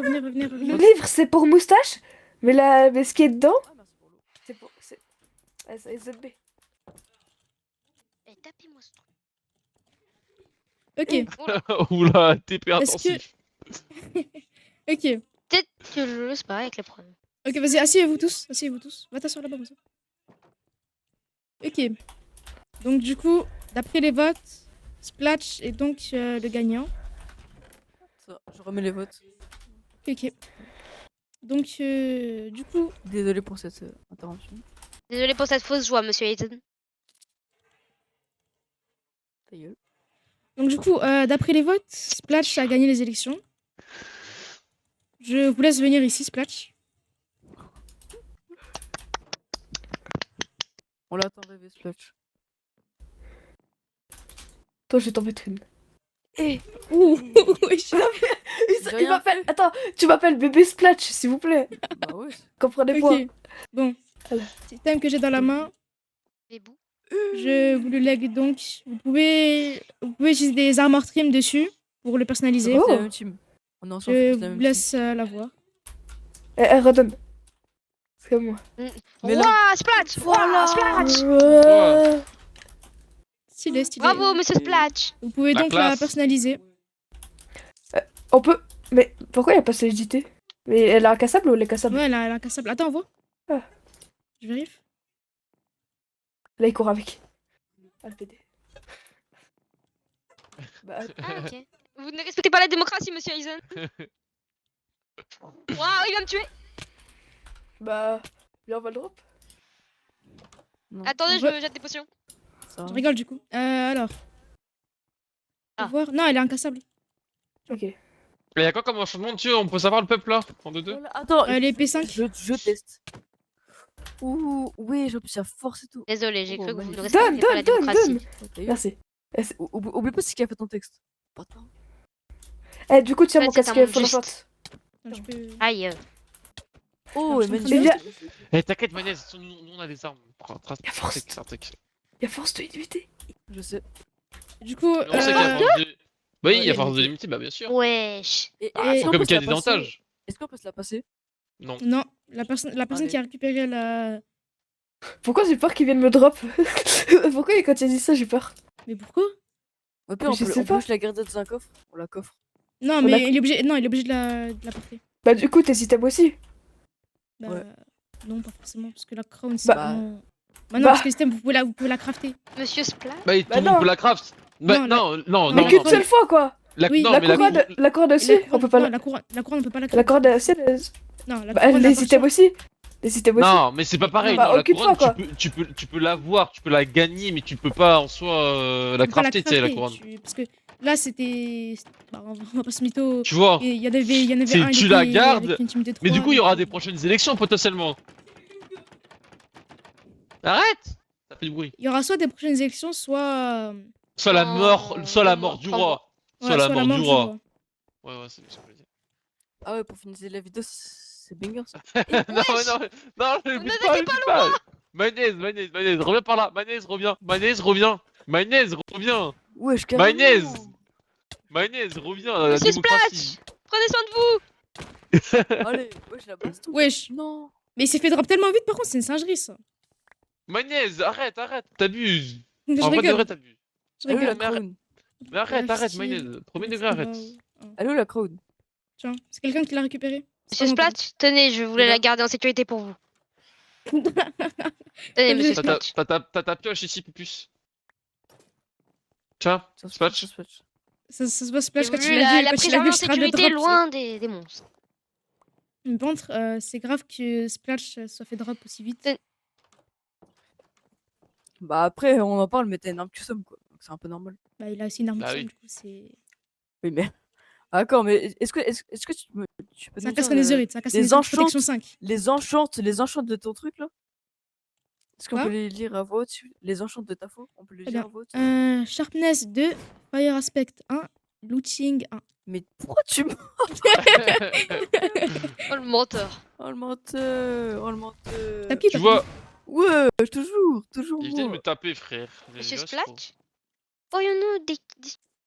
Le livre c'est pour moustache, mais ce qui est dedans, Ah, merci pour l'eau. c'est pour. C'est ZB. Eh, tapez-moi ce truc. Ok, Oula. Oula, TP Est-ce intensif. ok. Peut-être que Lolo c'est pareil avec les problèmes. Ok, vas-y, asseyez-vous tous. Va t'asseoir là-bas, Moussa. Ok. Donc, du coup, d'après les votes, Splatch est donc le gagnant. Ça, je remets les votes. Ok. Donc, du coup, Désolé pour cette interruption. Désolé pour cette fausse joie, Monsieur Aizen. Ta gueule. donc, du coup d'après les votes, Splatch a gagné les élections. Je vous laisse venir ici, Splatch. On l'attend rêver, Splotch. Toi, je vais t'en mettre une. Ouh, wesh. J'ai Il rien m'appelle. Attends, tu m'appelles bébé Splatch, s'il vous plaît. Bah ouais. Comprenez-moi. Ok. Bon. Alors. Système que j'ai dans la main. Les bouts. Je vous le lègue donc. Vous pouvez utiliser des armor trim dessus pour le personnaliser. Oh. C'est la même team. On est ensemble, Je c'est la vous même laisse la voir. Redonne. C'est comme moi. Mais là- Ouah, Splatch. Ouah, Splatch. Ouais. Stylé. Bravo, Monsieur Splatch. Vous pouvez La donc la classe. personnaliser. On peut. Mais pourquoi il n'y a pas solidité? Mais elle est incassable ou elle est cassable? Ouais, elle a incassable. Attends, on voit. Ah. Je vérifie. Là, il court avec. Ah, le PD. Bah, Ah, ok. Vous ne respectez pas la démocratie, Monsieur Aizen. Waouh, il va me tuer. bah. Là, on va le drop. Non, Attendez, je Ouais. me jette des potions. ça Je va. rigole du coup. Alors. Ah. Faut voir. Non, elle est incassable. Ok. Mais y'a quoi comme changement de Dieu? On peut savoir le peuple là? En 2-2? Voilà, attends, Elle est P5. je teste. Ouh, oui, j'ai plus sa force et tout. Désolé, j'ai Oh, cru que vous ne magnifique. respectiez pas la démocratie. donne. T'as vu Merci. Oublie pas ce qui a fait ton texte. Pas toi. Eh, du coup, tiens, En fait, mon c'est casque un monde full juste. shot. Attends, je peux... Aïe. Oh, je et suis en train de magnifique. Eh, t'inquiète, Mayonnaise, nous on a des armes. Y'a force. C'est un truc. Il y a force de limité. Je sais. Du coup, Mais on sait qu'il y a force de. Bah oui, il y a Ouais, force de mais- limité, bah bien sûr. Wesh. Et, Ah, est-ce c'est qu'on comme peut qu'il y a se des la passer avantages. Est-ce qu'on peut se la passer Non. non, la personne Allez. qui a récupéré la... Pourquoi j'ai peur qu'il vienne me drop? Pourquoi quand il a dit ça, j'ai peur? Mais pourquoi? Au pire, Je on sais peut pas. juste la garder dans un coffre. On la coffre. Non, On mais a- il est obligé, non, il est obligé de la porter. Bah du coup, tes items aussi. Bah, Ouais. non, pas forcément, parce que la crown, c'est Bah. vraiment... Bah non, Bah. parce que le système, vous pouvez la crafter. Monsieur Splat? Bah, tout Bah le monde non. peut la craft. Bah, Non, non, non, non, Mais non, qu'une non. seule fois, quoi. Oui. Non, La mais la couronne, la couronne Et aussi, on peut pas non, la... la couronne, on peut pas la La crafter. couronne aussi, Non, la bah, couronne les appartient- items aussi. Les items aussi. Non, mais c'est pas pareil. Bah, Non, la aucune couronne, fois, quoi. tu peux l'avoir, tu peux la gagner, mais tu peux pas en soi la tu peux pas crafter, tu sais, la couronne. Parce que là, c'était... Bah, on va pas se mytho. Tu vois, Il y en avait c'est un, il tu la était gardes, avec une team de mais du 3, coup, il y aura donc, des prochaines élections potentiellement. Arrête! Ça fait du bruit. Il y aura soit des prochaines élections, soit... Soit la mort du roi. Soit la mort du roi. Ouais, c'est ce que je voulais dire. Ah ouais, pour finir la vidéo, c'est banger ça. Non, Vous bute pas, bute pas. Mayonnaise, reviens par là. Mayonnaise, reviens. Mayonnaise, reviens. Wesh, carrément. Mayonnaise, reviens à la Monsieur démocratie. Splatch! Prenez soin de vous! Allez, wesh, la base tout. Wesh. Non. Mais il s'est fait drop tellement vite, par contre, c'est une singerie, ça. Mayonnaise, arrête, t'abuses. Je En vrai de rigole, vrai, t'abuses. je Allô la rigole. crown. Mais arrête, Merci. Mayonnaise. Premier degré, arrête. Allô la crown. Tiens, c'est quelqu'un qui l'a récupéré. C'est Monsieur pas moi, Splatch, tenez, je voulais Là. la garder en sécurité pour vous. Tenez, T'as monsieur vu- Splatch. T'as ta pioche ici, Pupus. Tiens, Ça se Splatch. ça se patch. Ça se passe pas J'ai quand tu voulu l'as vu, la quand tu l'as préserver vu, en je te rate le sécurité drop. loin des monstres. Par contre, c'est grave que Splash soit fait drop aussi vite. Bah après, on en parle, mais t'as une arme custom quoi. Donc c'est un peu normal. Bah, il a aussi une arme Bah custom, oui. du coup, c'est... Oui, mais. Ah, d'accord, mais est-ce que tu peux C'est un nous casque dire nézurite, c'est un casque les nézurite protection enchantes 5. les enchantes de ton truc là? Est-ce qu'on Quoi peut les lire à voix haute? Les enchantes de ta faux? On peut les Très lire bien. à voix haute? Sharpness 2, Fire Aspect 1, Looting 1. Mais pourquoi tu me. Oh le menteur. Oh le menteur! Oh le menteur! T'as qui Tu vois, Ouais, toujours il vient de moi! me taper, frère. Monsieur Déjà, c'est trop. Splatch? Aurions-nous des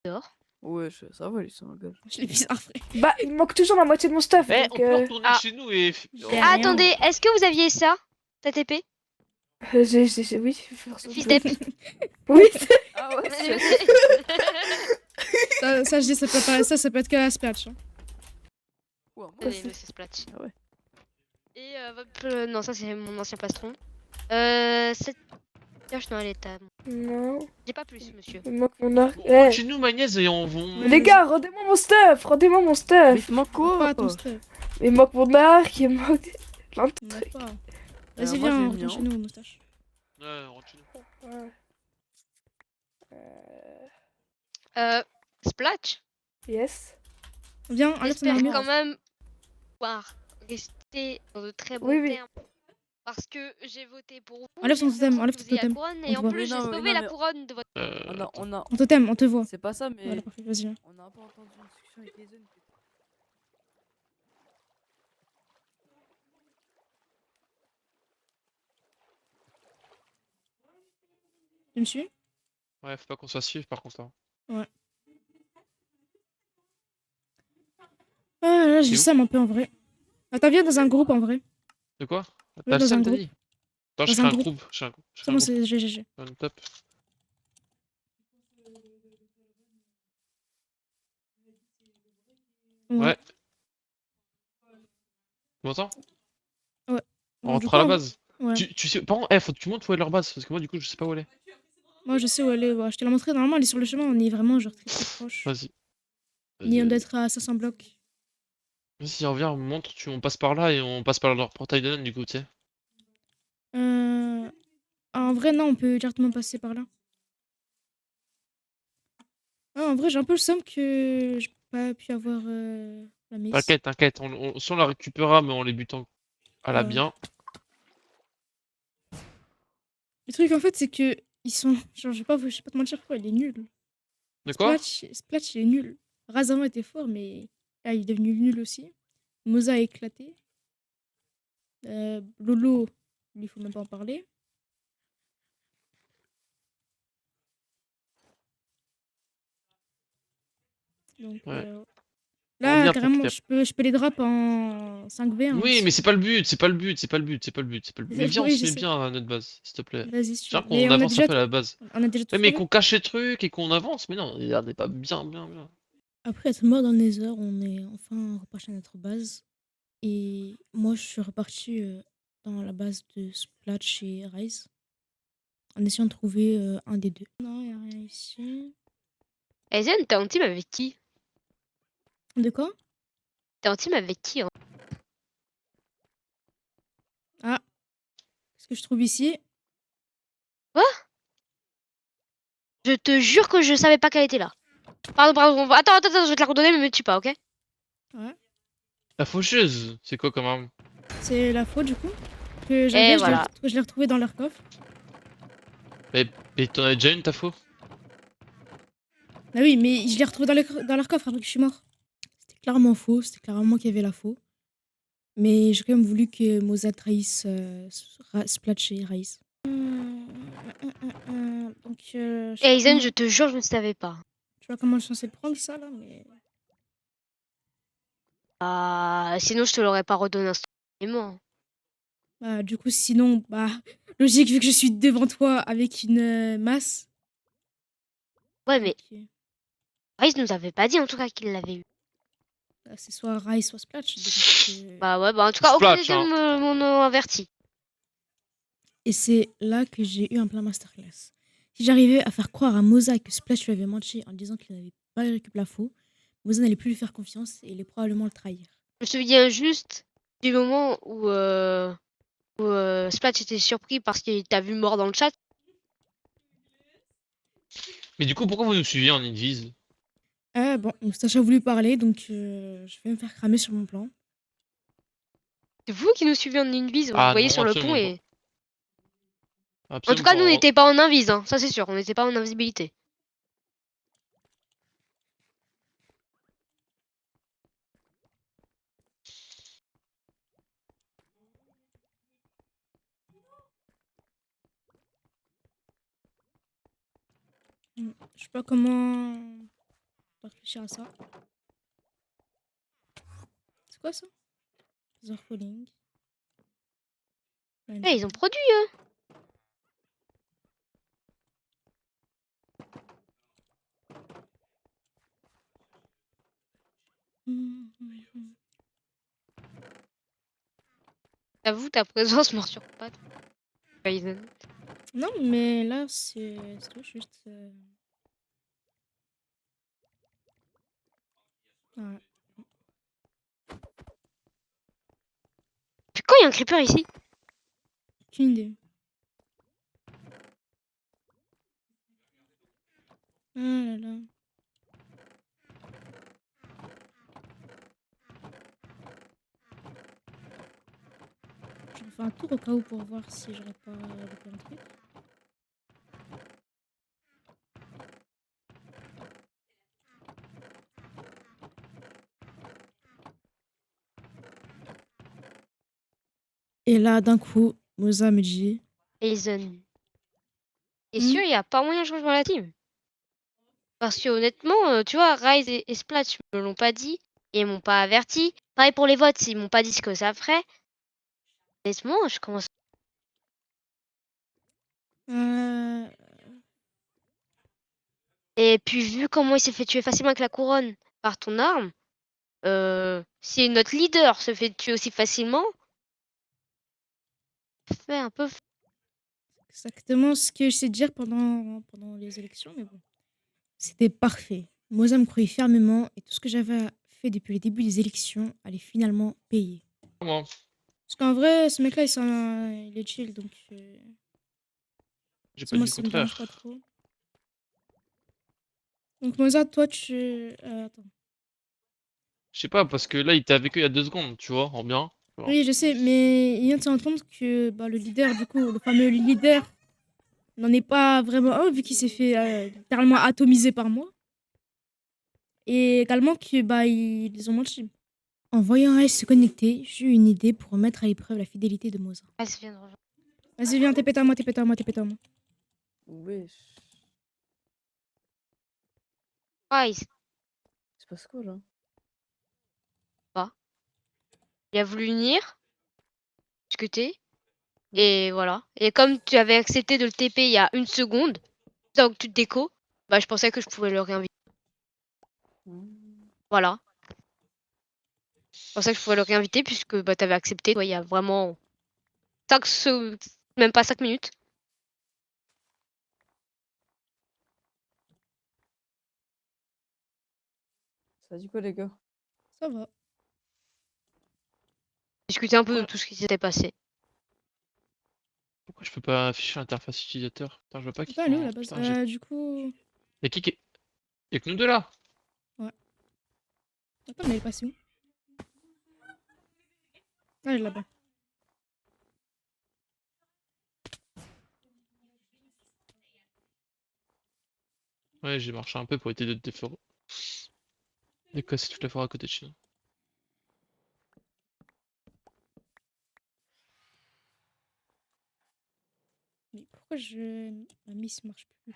dehors? Ouais, ça va, ils sont un gars. Je l'ai bizarre, frère. Bah, il me manque toujours la moitié de mon stuff. Eh, donc, on peut retourner Ah. chez nous et. J'ai Oh. rien. Ah, attendez, est-ce que vous aviez ça? Ta TP? oui. Fistep? Oui. Ah ouais, Ça, je dis, ça peut être que la Splash. Hein. Ouais, moi Allez, aussi. monsieur Splatch. Ah ouais. Et non, ça c'est mon ancien plastron. Cette pioche, non, elle est à... Non, J'ai pas plus, monsieur. il me manque mon arc. Bon, Eh, chez nous, Magnès, et on va. les gars, rendez-moi mon stuff. Rendez-moi mon Mais stuff. il te manque Pas quoi? ton stuff. Il me manque mon arc, il me manque plein de On a trucs. pas. moi, Vas-y, j'ai viens, mis retourne en- chez nous, moustache. Ouais, on rentre chez nous. Ouais. Splatch? Yes. Viens, enlève ton J'espère armure. quand même pouvoir rester dans de très bons Oui, oui. termes. Parce que j'ai voté pour vous. Enlève ton j'ai fait en totem, sorte enlève que ton vous ayez la totem. couronne, On et te en voit. plus, Mais j'ai non, mais sauvé non, la mais- couronne de votre... On a. On totem, on te voit. C'est pas ça, mais. Voilà, parfait, vas-y, viens. On a pas entendu une discussion avec les zones. Tu me suis? Ouais, faut pas qu'on soit suive par contre. Hein. Ah là, j'ai C'est où ça un peu en vrai. Attends, viens dans un groupe en vrai. De quoi? Oui, T'as le dans un seum, t'as groupe. dit? Attends, je Dans crée un un groupe. groupe. Je crée un groupe. C'est bon, c'est GGG. On top. Ouais. Tu m'entends? Ouais. On Du rentre à la coup, base. Ouais. Tu sais, par contre, faut que tu montres où est leur base, parce que moi, du coup, je sais pas où elle est. Moi, je sais où elle est. Ouais, je te l'ai montré. Normalement, elle est sur le chemin. On est vraiment genre très très proche. Vas-y. On doit être à 500 blocs. Vas-y, reviens, on montre, on passe par là et on passe par leur portail de naine, du coup, tu sais. En vrai, non, on peut directement passer par là. Ah, en vrai, j'ai un peu le seum que j'ai pas pu avoir la mace. T'inquiète, si on la récupérera, mais en les butant à la Ouais. bien. Le truc, en fait, c'est que ils sont. Genre, je vais pas te mentir, pourquoi il est nul. De quoi? Splatch, il est nul. Raz avant était fort, mais là, il est devenu nul aussi. Moza a éclaté. Lolo, il faut même pas en parler. Donc, Ouais. Là, bien carrément, Peter. je peux les drop en 5v1. Oui, mais c'est pas le but, c'est pas le but, c'est pas le but, c'est pas le but, c'est pas le but. Mais viens, on Oui, se je met sais. bien à notre base, s'il te plaît. Vas-y, si tu Viens veux. Mais qu'on avance un peu à la base. on a déjà tout Ouais, mais trouvé. qu'on cache les trucs et qu'on avance, mais non, on est pas bien, bien, bien. Après être mort dans le Nether, on est enfin reparti à notre base. Et moi, je suis reparti dans la base de Splatch et Rise. En essayant de trouver un des deux. Non, y a rien ici. Aizen, t'es en team avec qui? De quoi? T'es en team avec qui, hein? Ah, ce que je trouve ici. Je te jure que je savais pas qu'elle était là. Pardon. Attends, je vais te la redonner, mais me tue pas, ok? Ouais. La faucheuse, c'est quoi comme arme? C'est la faute, du coup. Que Et j'avais, voilà. je l'ai retrouvée dans leur coffre. Mais t'en as déjà une, ta faux? Ah oui, mais je l'ai retrouvée dans leur coffre après que je suis mort. C'était clairement faux, c'était clairement moi qui avait la faux. Mais j'ai quand même voulu que Mozart trahisse Splatch et Rise. Donc, je sais Et pas Aizen, comment, je te jure, je ne savais pas. je sais pas comment je suis censée le prendre ça là, mais. Ah, sinon, je te l'aurais pas redonné instantanément. Bah, du coup, sinon, bah, logique, vu que je suis devant toi avec une masse. Ouais, mais Ok. Rice nous avait pas dit en tout cas qu'il l'avait eu. Bah, c'est soit Rise, soit Splatch. Donc, Bah ouais, bah en tout cas, aucun des Splash, deux hein. m'en a averti. Et c'est là que j'ai eu un plan masterclass. Si j'arrivais à faire croire à Moza que Splash lui avait menti en disant qu'il n'avait pas récupéré la faux, Moza n'allait plus lui faire confiance et il allait probablement le trahir. Je me souviens juste du moment où Splatch était surpris parce qu'il t'a vu mort dans le chat. Mais du coup, pourquoi vous nous suivez en invise? Bon, Moustache a voulu parler, donc je vais me faire cramer sur mon plan. C'est vous qui nous suiviez en invise, vous Ah voyez non, sur le pont absolument pas. et... En tout Absolument cas, pas. nous, on n'était pas en invise, hein, ça c'est sûr, on n'était pas en invisibilité. Je sais pas comment réfléchir à ça. C'est quoi ça? Falling. Eh, ils ont produit, J'avoue, ta présence me surprend pas. Aizen. Non, mais là, c'est tout juste. Ouais. Puis quand il y a un creeper ici? Aucune idée. Ah là là. Je refais un tour au cas où pour voir si j'aurais pas loupé un truc. Et là, d'un coup, Moza me dit Aizen. T'es Hmm. sûr, il n'y a pas moyen de changer la team? Parce que honnêtement, tu vois, Rise et Splatch me l'ont pas dit et ils m'ont pas averti. Pareil pour les votes, ils m'ont pas dit ce que ça ferait. Honnêtement, je commence. euh, Et puis vu comment il s'est fait tuer facilement avec la couronne par ton arme, si notre leader se fait tuer aussi facilement, fait un peu. exactement ce que je sais dire pendant les élections, mais bon. C'était parfait. Moza me croyait fermement et tout ce que j'avais fait depuis le début des élections allait finalement payer. Comment? Parce qu'en vrai, ce mec-là, il est chill, donc J'ai ça, pas dit moi, le ça me dérange pas contraire. trop. Donc Moza, toi, attends. Je sais pas, parce que là, il était avec eux il y a 2 secondes, tu vois, en bien. Tu vois. Oui, je sais, mais il vient de se rendre compte que bah, le leader, du coup, le fameux leader, n'en est pas vraiment un, vu qu'il s'est fait littéralement atomiser par moi. Et également que bah, ils ont menti. En voyant Ice se connecter, j'ai eu une idée pour remettre à l'épreuve la fidélité de Moza. Ah, ça vient de rejoindre. Vas-y, viens, t'es pété à moi, t'es pété à moi, t'es pété à moi. Wesh. Rise. C'est passe quoi là? Il a voulu venir, discuter, et voilà. Et comme tu avais accepté de le TP il y a 1 seconde, tant que tu te déco, bah je pensais que je pouvais le réinviter. Voilà. Je pensais que je pouvais le réinviter puisque bah, tu avais accepté, toi, il y a vraiment 5 même pas 5 minutes. Ça dit quoi, les gars? Ça va. Discuter un peu de Ouais. tout ce qui s'était passé. Pourquoi je peux pas afficher l'interface utilisateur? Putain, je vois pas qui Putain, elle est où prend. la base? Putain, j'ai. Du coup. Y'a qui est. Y'a que nous deux là? Attends, mais elle est passée où? Ah, elle est là-bas. Ouais, j'ai marché un peu pour éviter de casser toute la forêt à côté de chez nous. Mais pourquoi ma miss marche plus?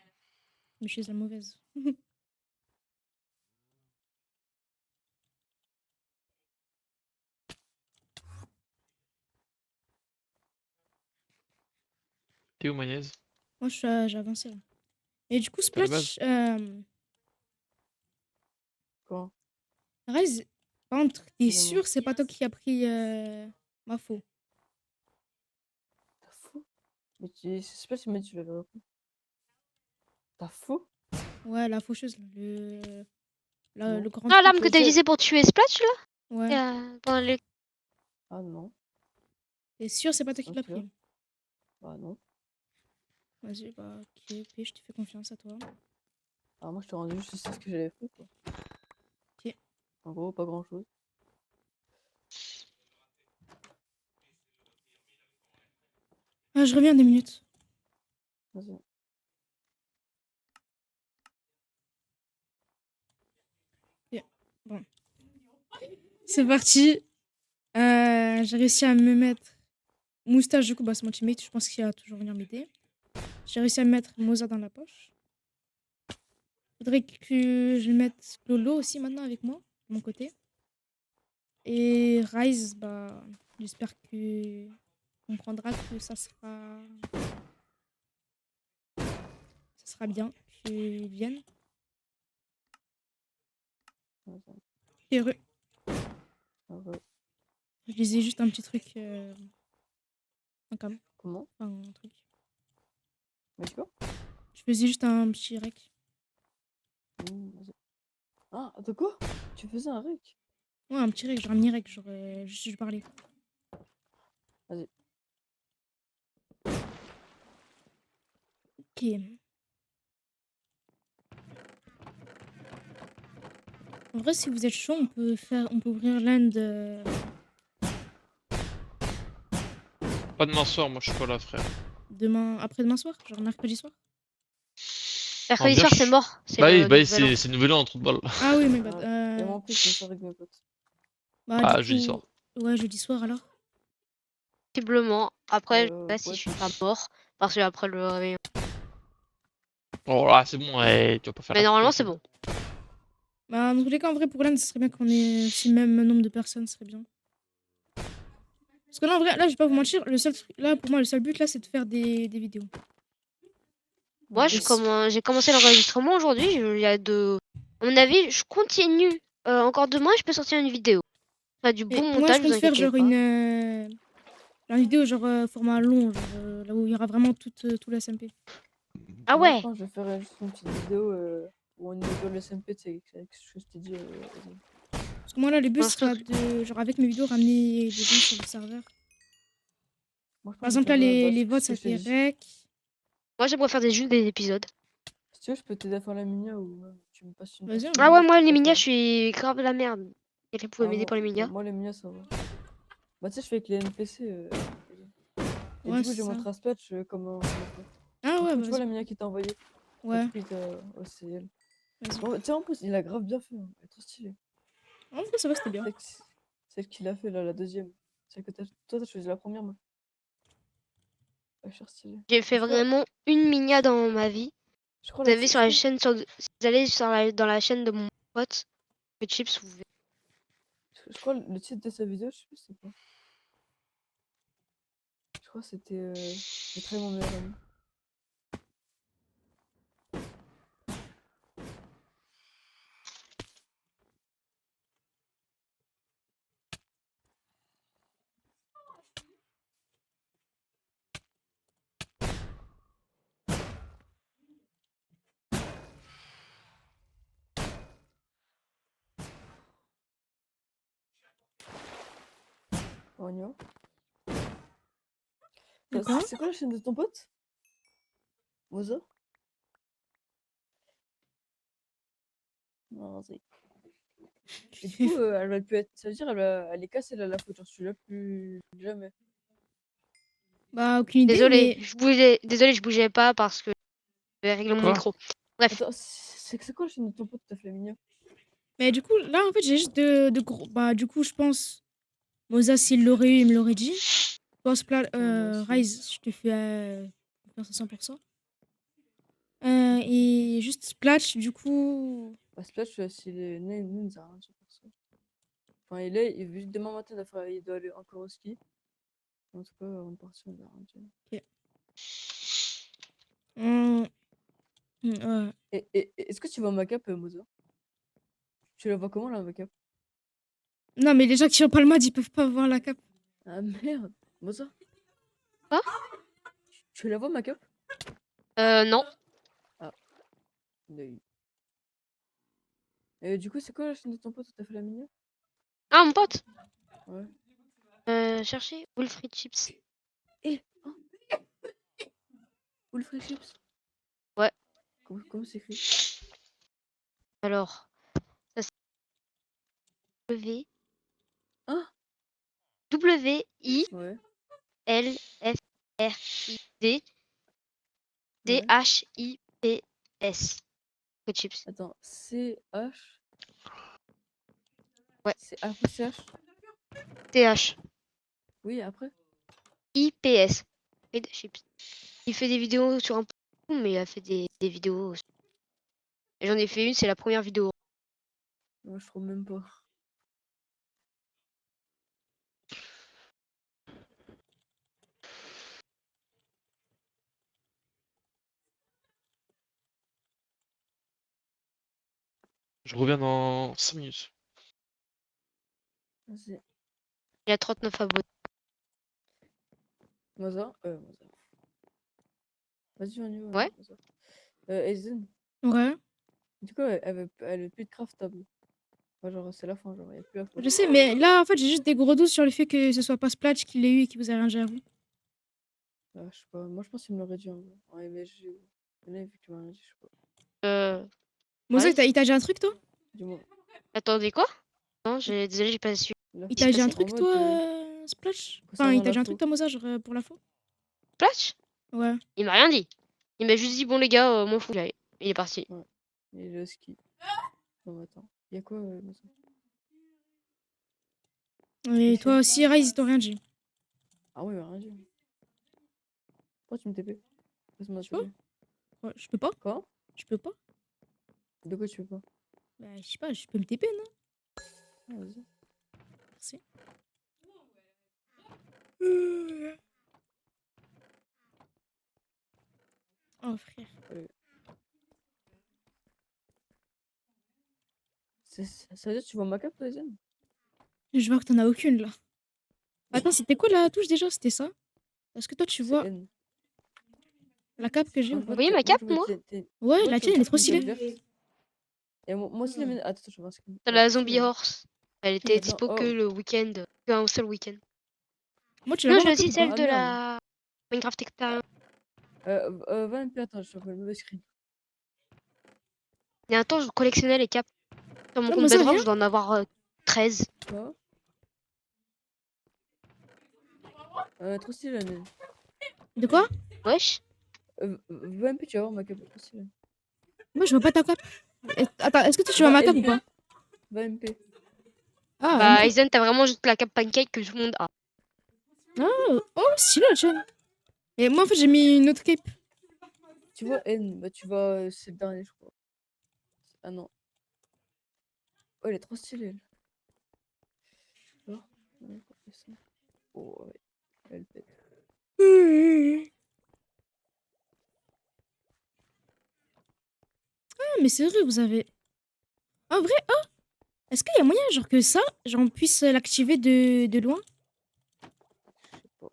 Mais je suis la mauvaise. T'es où, Magnaise? Moi, j'ai avancé là. Et du coup, À la base. Splash, Quoi? Rise, par contre, t'es Excusez-moi. sûr c'est pas toi qui a pris ma faux? T'as fou? Mais tu... c'est pas si tu m'as dit que tu l'avais repris. T'as fou? Ouais, la faucheuse, là, Non. le grand Ah, l'arme truc. que t'as Ok. utilisée pour tuer Splash là Ouais. pendant les... Ah non. T'es sûr c'est pas toi qui l'as Ok. pris? Bah non. Vas-y, bah, ok, je te fais confiance à toi. Ah, moi, je t'ai rendu juste ce que j'avais fait, quoi. Ok. En gros, pas grand-chose. Ah, je reviens 2 minutes. Vas-y. Bon. C'est parti. J'ai réussi à me mettre Moustache, du coup, bah, c'est mon teammate. Je pense qu'il va toujours venir m'aider. J'ai réussi à me mettre Moza dans la poche. Faudrait que je mette Lolo aussi maintenant avec moi, de mon côté. Et Rise, bah, j'espère que comprendra que ça sera bien qu'ils viennent. Vas-y. Heureux. Ouais. Je disais juste un petit truc en cam. Comment? Enfin, un truc. Mais quoi? Je faisais juste un petit rec. Vas-y. Ah, de quoi? Tu faisais un rec? Ouais, un petit rec, genre un mini rec, genre juste je parlais. Vas-y. Ok. En vrai, si vous êtes chaud, on peut ouvrir l'Inde Pas demain soir, moi je suis pas là, frère. après-demain soir, genre mercredi soir. Mercredi bien, soir, je- c'est mort. C'est Bah oui, le bah oui, nouvel an. c'est le nouvel an, trou de balle. Ah oui, mais bah, Et moi, en plus, je me sors avec mes potes. bah Ah, du jeudi coup, soir. ouais, jeudi soir alors. Possiblement. Après, je sais pas si Ouais, je suis pas mort. Parce que après le réveillon. Oh là, c'est bon, ouais, tu vas pas faire Mais la normalement, pute, c'est hein. bon. Bah dans tous les cas, en vrai, pour l'Inde, ce serait bien qu'on ait aussi le même nombre de personnes, ce serait bien. Parce que là, en vrai, là, je vais pas vous mentir, le seul truc, là, pour moi, le seul but, là, c'est de faire des vidéos. Moi, Et j'ai commencé l'enregistrement aujourd'hui. Il y a de... À mon avis, je continue encore demain. Je peux sortir une vidéo. Enfin, du bon moi, je montage, vous compte faire inquiétez genre pas. une vidéo genre format long, genre, là où il y aura vraiment tout le SMP. Ah Moi, ouais. je pense que je vais faire juste une petite vidéo où on nettoie le SMP, tu sais, avec ce que je t'ai dit. Vas-y. Parce que moi, là, le but Non, sera de, genre, avec mes vidéos, ramener des gens sur le serveur. Moi, je Par pense que je exemple, là, vais faire, les ce votes, que ça a je t'ai été dit. rec. Moi, j'aimerais faire juste des épisodes. Si tu veux, je peux t'aider à faire la minia ou tu me passes une Vas-y, partie hein. de Ah minia, ouais, je moi, peux te les la minias, faire. je suis grave de la merde. Quelqu'un pouvait m'aider pour les minias. Moi, les minias, ça va. Bah, tu sais, je fais avec les NPC. Et Ouais, du coup, c'est j'ai ça. montré à Splatch comment faire. Ah Du ouais, coup, bah, tu vois vas-y. la minia qu'il t'a envoyée? Ouais, Du coup, c'est elle. vas-y. Bon, tiens, en plus, il a grave bien fait. Hein. Elle est trop stylée. En vrai, ça va, c'était bien. Celle qu'il a fait, là, la deuxième. Celle que toi, t'as choisi la première, moi. Vachement stylée. J'ai fait vraiment une minia dans ma vie. Je crois Vous la avez sur la chaîne, si vous allez dans la chaîne de mon pote, Chips, vous verrez. Je crois le titre de sa vidéo, je sais plus c'est quoi. Je crois que c'était J'ai trahi mon meilleur ami. On y va. D'accord. C'est quoi la chaîne de ton pote? Moza? Non, c'est... Et du coup, elle va plus être... Ça veut dire elle est cassée là, la photo. Je suis là plus jamais. Bah, aucune idée, Désolé, mais je bougeais pas parce que je vais régler mon Quoi? micro. Bref, Attends, c'est quoi la chaîne de ton pote, t'as Flaminio? mais du coup, là, en fait, j'ai juste de gros. Bah, du coup, je pense. Moza, s'il l'aurait eu, il me l'aurait dit. Toi, Moi aussi. Rise, je te fais confiance à 100%. Et juste Splash, du coup. Bah, Splash, s'il est né, il nous a rien dit pour ça. Enfin, il est, vu que demain matin, il doit aller encore au ski. En tout cas, on est parti, on a rien dit. Hum, ouais. Est-ce que tu vois ma cape, Moza? Tu la vois comment, là, ma cape? Non, mais les gens qui ont pas le mode, ils peuvent pas voir la cape. Ah merde, Moza? Quoi? Tu la vois, ma cape? non. Oui. Et du coup, c'est quoi la chaîne de ton pote où t'as fait la mignon? Ah, mon pote. Ouais. Cherchez Wilfried Chips. Eh! Oh! Wolfrey Chips? Ouais. Comment c'est écrit? Alors, ça c'est W. Ah! W-I-L-F-R-I-D Ouais. Ouais. D-H-I-P-S. Wilfried Chips. Attends, C-H. Ouais. C'est après C-H? T-H. Oui, après? I-P-S. Wilfried Chips. Il fait des vidéos sur un peu, mais il a fait des vidéos. Et j'en ai fait une, c'est la première vidéo. Moi, je trouve même pas. Je reviens dans 5 minutes. Vas-y. Il a 39 abonnés. Moza? Moza. Vas-y, on y va. Ouais. Moza. Aizen. Ouais. Du coup, elle veut plus de craftable. Enfin, genre, c'est la fin, genre, y a plus la fin. Je sais, mais là, en fait, j'ai juste des gros doutes sur le fait que ce soit pas Splash qui l'ait eu et qui vous a rien dit à vous. Je sais pas, moi je pense qu'il me l'aurait dit en vrai. Ouais, mais là, vu que tu m'as rien dit, je sais pas. Moza, Ouais. il t'a dit un truc, toi? Dis-moi. Attendez, quoi? Non, désolé, j'ai pas su. Là, Il t'a dit un passé truc, en toi, mode, Splash? Enfin, concernant il t'a dit un l'info. truc, toi, Moza, genre, pour l'info? Splash? Ouais. Il m'a rien dit. Il m'a juste dit, bon les gars, m'en fous, j'allais. Il est parti. Et le ski. Non, attends. Y'a quoi, Moza? Et Qu'est-ce toi qu'il aussi, Rise, ils t'ont rien dit. Ah ouais, il m'a rien dit. Pourquoi tu me TP? Passe-moi Je sais pas. TP. Ouais, je peux pas. Quoi? Je peux pas. De quoi tu veux pas? Bah, je sais pas, je peux me TP, non? Ah, vas-y. Merci. Oh, frère. Ça veut dire que tu vois ma cape, toi, Zen? Je vois que t'en as aucune, là. Attends, c'était quoi la touche déjà? C'était ça? Est-ce que toi, tu C'est vois N. la cape que j'ai ou Moi, je pas? vois Vous voyez ma moi, cape, je vois moi? Ouais, moi, la tu vois, tienne, elle est trop une cape stylée. verte. Et moi aussi, la mienne. Attends, je vois un screen. C'est Ouais, la trop Zombie stylé. Horse. Elle Non, était dispo que oh. le week-end. Qu'un seul week-end. Moi, tu la Non, vois j'ai ma cape aussi ou pas? celle Ah, de merde. la Minecraft Experience. Va MP, attends, je suis le mauvais screen. Il y a un temps, je collectionnais les capes. Sur mon Ouais, compte Moza, Bedrock, viens. je dois en avoir 13. Quoi? Trop stylé, la mienne. De quoi? Wesh. Va MP, tu vas voir ma cape, trop stylé. Moi, je vois pas ta cape. Attends, est-ce que tu vois ma cape ou pas? Va MP. Ah, Bah, MP. Aizen, t'as vraiment juste la cape pancake que tout le monde a. Oh, stylé, la chaîne. Et moi, en fait, j'ai mis une autre cape. Tu vois N, bah tu vois, c'est le dernier, je crois. Ah non. Oh, elle est trop stylée, elle. Genre, ouais, et ça. Oh, ouais. Elle pète. Ah, mais c'est vrai, vous avez. En vrai, est-ce qu'il y a moyen, genre, que ça, genre, on puisse l'activer de loin? Je sais pas.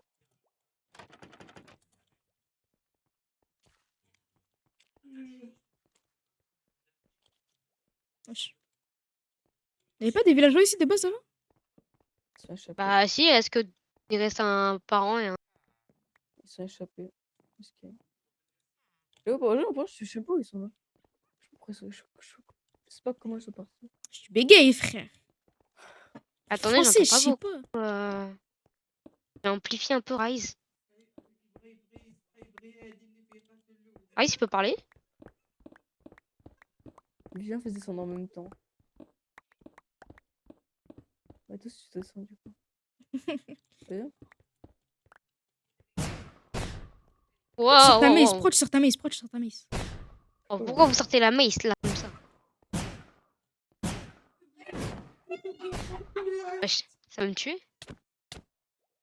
Wesh. Il n'y avait pas des villageois ici de base avant? Ils sont échappés. Bah si, est-ce que il reste un parent et un... Ils sont échappés. Ok. Je sais pas où ils sont là. Je sais pas comment ils sont partis. Je suis bégaye, frère. Attendez, Français, j'entends je pas sais beaucoup. pas. J'ai amplifié un peu Rise. Rise, tu peux parler? Les gens faisaient descendre en même temps. Ouais, tous tu descends du coup. C'est bien. Sur Wow, ta wow, mace, wow. proche sur ta mace, proche sur ta mace. Oh, pourquoi vous sortez la mace là, comme ça? Wesh, ça va me tuer?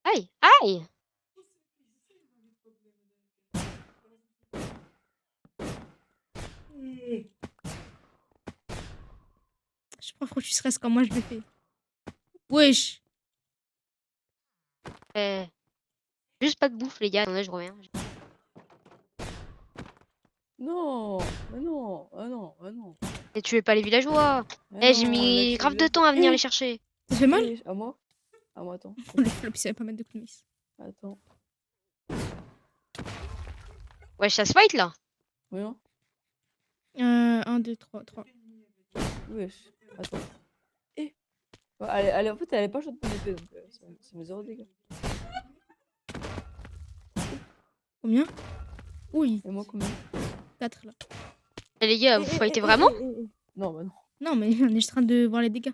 Aïe, aïe! Je sais pas pourquoi tu stresses comme moi je le fais. Wesh. Eh, juste pas de bouffe, les gars. Attendez, je reviens. Non, mais non, ah non, ah non. Et tuez pas les villageois! Ah Eh, j'ai non, mis grave de temps à venir les chercher. Ça fait mal? À moi? À moi, attends. Les flops, il savait pas mettre de coups de mace. Attends. Wesh, ça se fight là? Voyons. 1, 2, 3, 3. Wesh. Attends. Ouais, en fait, elle est pas chaude pour l'épée, donc ça met 0 dégâts. Combien? Oui, Et moi, combien? 4 là. Eh, les gars, vous fightez vraiment? Non, bah non. Non, mais on est juste en train de voir les dégâts.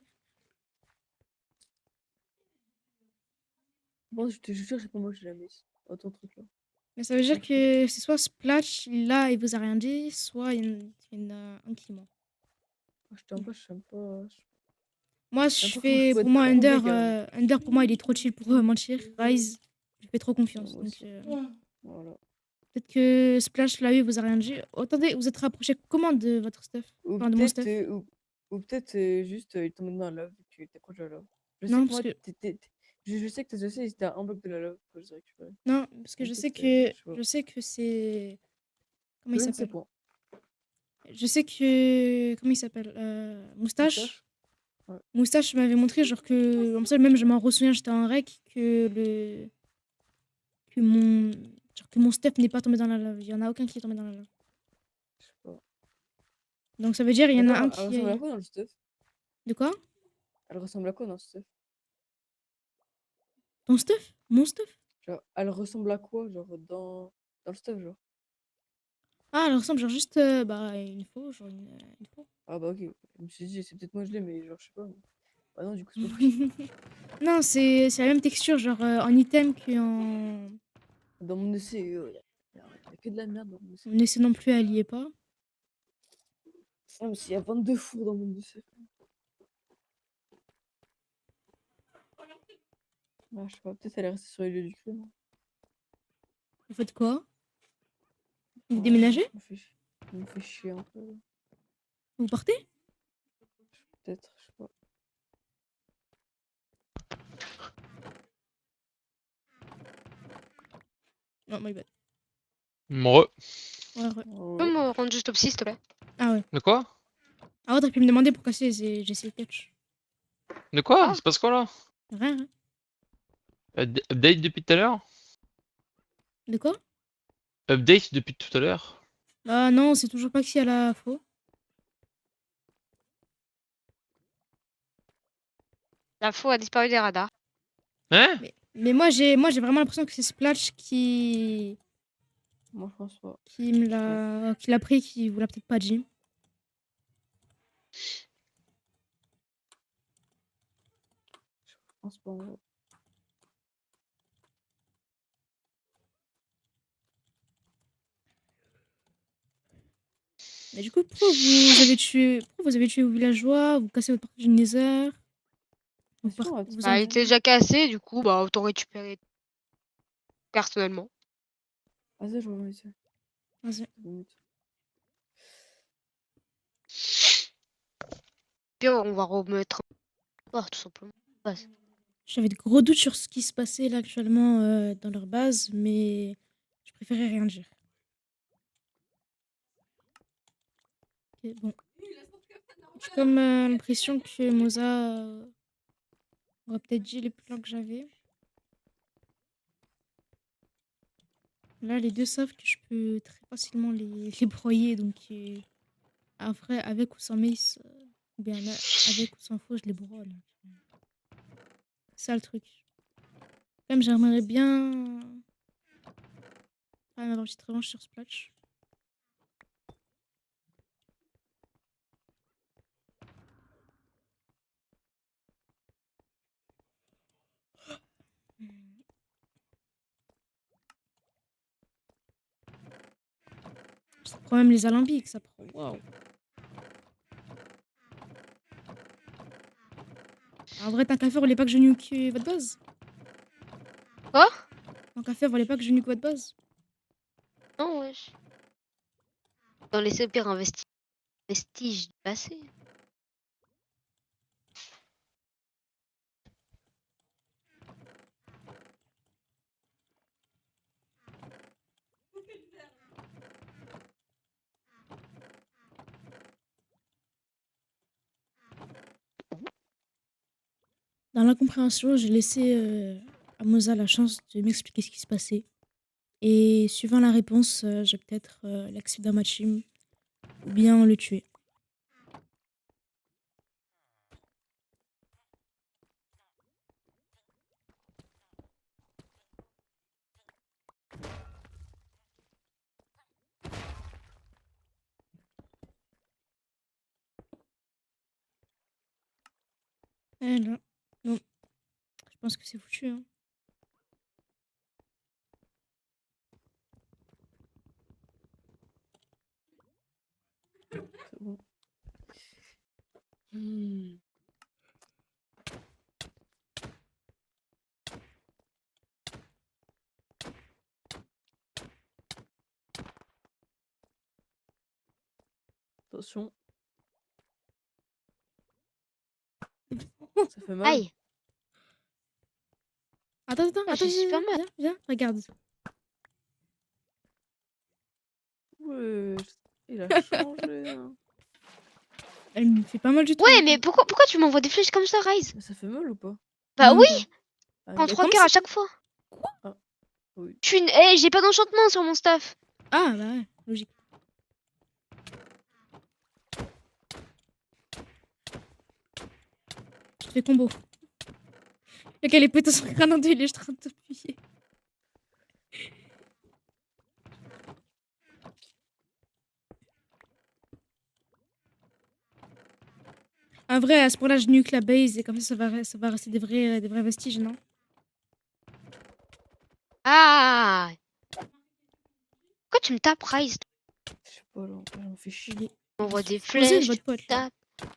Bon, je te jure, j'ai pas moi, j'ai la mace. Oh, ton truc là. Mais ça veut dire que c'est soit Splash, là, il vous a rien dit, soit il y en a un qui ment. Je t'aime pas, je t'aime pas. Moi, J'ai je l'impression que je fais. peux Pour être moi, trop Under, méga. Under, pour moi, il est trop chill pour mentir. Rise, je fais trop confiance. Moi Donc, aussi. Voilà. peut-être que Splash, là, il vous a rien dit. Oh, attendez, vous êtes rapproché comment de votre stuff? Ou Enfin, de mon peut-être stuff? ou peut-être juste il tombe dans la lave et que t'es proche de la lave. Je sais Non, que parce moi, que. je sais que tes dossiers, ils étaient à un bloc de la lave que je récupéré. Non, parce que Donc je sais peut-être, que. je sais pas. Je sais que c'est. Comment il Je ne sais s'appelle? pas. Je sais que. Comment il s'appelle? Moustache. Moustache? Ouais. Moustache m'avait montré, genre que. Comme ça, même je m'en ressouviens, j'étais en rec, que le. Que mon. Genre que mon step n'est pas tombé dans la lave. Il y en a aucun qui est tombé dans la lave. Je sais pas. Donc ça veut dire il y en a Attends, un elle qui. ressemble à quoi dans le stuff? De quoi? Elle ressemble à quoi dans le stuff? Ton stuff? Mon stuff? Genre, elle ressemble à quoi, genre, dans le stuff, genre? Ah, elle ressemble genre juste bah, une faux, genre une faux. Ah bah ok. Je me suis dit, c'est peut-être moi je l'ai, mais genre, je sais pas. Ah non, du coup, c'est pas possible. Non, c'est la même texture, genre en item qu'en. Dans mon essai, y a que de la merde dans mon essai. N'essaie non plus, elle y est pas. Ah, mais s'il y a 22 fours dans mon essai. Ah, je sais pas, peut-être elle est restée sur les lieux du crime. Hein. Vous faites quoi? Vous Ouais, déménagez? ça me fait chier un peu. Vous partez? Peut-être, je sais pas. Non, my bad. Moi. Ouais, ouais. Tu peux me rendre juste au psy, s'il te plaît? Ah ouais. De quoi? Ah ouais, t'aurais pu me demander pourquoi j'ai essayé le catch. De quoi? Ah. Il se passe quoi là? Rien, hein. Update depuis tout à l'heure? De quoi? Update depuis tout à l'heure? Bah non, c'est toujours pas qui a la faux. La faux a disparu des radars. Hein? Mais moi j'ai vraiment l'impression que c'est Splash qui Moi, je pense pas. qui l'a pris, qui vous l'a peut-être pas dit. Je pense pas. En vrai. Mais du coup, pourquoi vous avez tué vos villageois, vous cassez votre partie du Nether, Vous, C'est bon, vous Bah, en... il était déjà cassé, du coup, bah, autant récupérer personnellement. Vas-y, je reviens ici. Vas-y. 2 minutes. Puis on va remettre tout simplement. Base. J'avais de gros doutes sur ce qui se passait là actuellement dans leur base, mais je préférais rien dire. Ok, bon. J'ai comme l'impression que Moza aurait peut-être dit les plans que j'avais. Là, les deux savent que je peux très facilement les broyer, donc après, avec ou sans mace, ou bien avec ou sans faux, je les broie. Donc, c'est ça le truc. Comme j'aimerais bien avoir une petite revanche sur Splash. Ça prend même les alambics, ça prend. Waouh! En vrai, tant qu'à faire, vous voulez pas que je nuke votre base? Quoi? Tant qu'à faire, vous voulez pas que je nuke votre base? Non, wesh. Dans les pire un vestige du passé. Dans l'incompréhension, j'ai laissé à Moza la chance de m'expliquer ce qui se passait. Et suivant la réponse, je vais peut-être l'accepter dans ma team ou bien le tuer. Eh là, non, je pense que c'est foutu. Hein. C'est bon. Attention. Ça fait mal. Aïe! Attends, Ah, j'ai super mal. viens, regarde. Ouais, il a changé. Hein. Elle me fait pas mal du tout. Ouais, mais pourquoi tu m'envoies des flèches comme ça, Rise? Mais ça fait mal ou pas? Bah Non, oui! pas. Ah, En Mais 3 comment cœurs à ça- chaque fois. oui. Eh, j'ai pas d'enchantement sur mon staff. Ah, bah ouais, logique. Je te fais combo. Lequel est pété son crâne en deux, il est en train de t'appuyer. En vrai, à ce point-là, je nuke la base et comme ça va rester des vrais vestiges, non? Ah! Pourquoi tu me tapes, Rise? Je sais pas, là, j'en fais chier. Il est Tu m'envoies des posé, flèches, votre tu pote, là. tapes.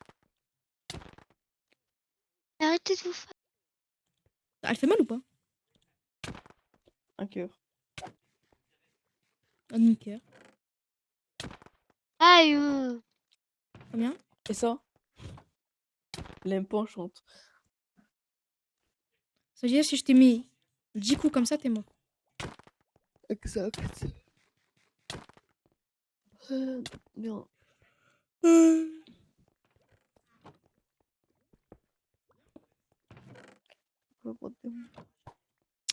Arrêtez de vous faire. Elle fait mal ou pas? Un cœur. Un demi-cœur. Aïe! Combien? Et ça? L'impôt chante. Ça veut dire si je t'ai mis 10 coups comme ça, t'es mort. Exact. Bien.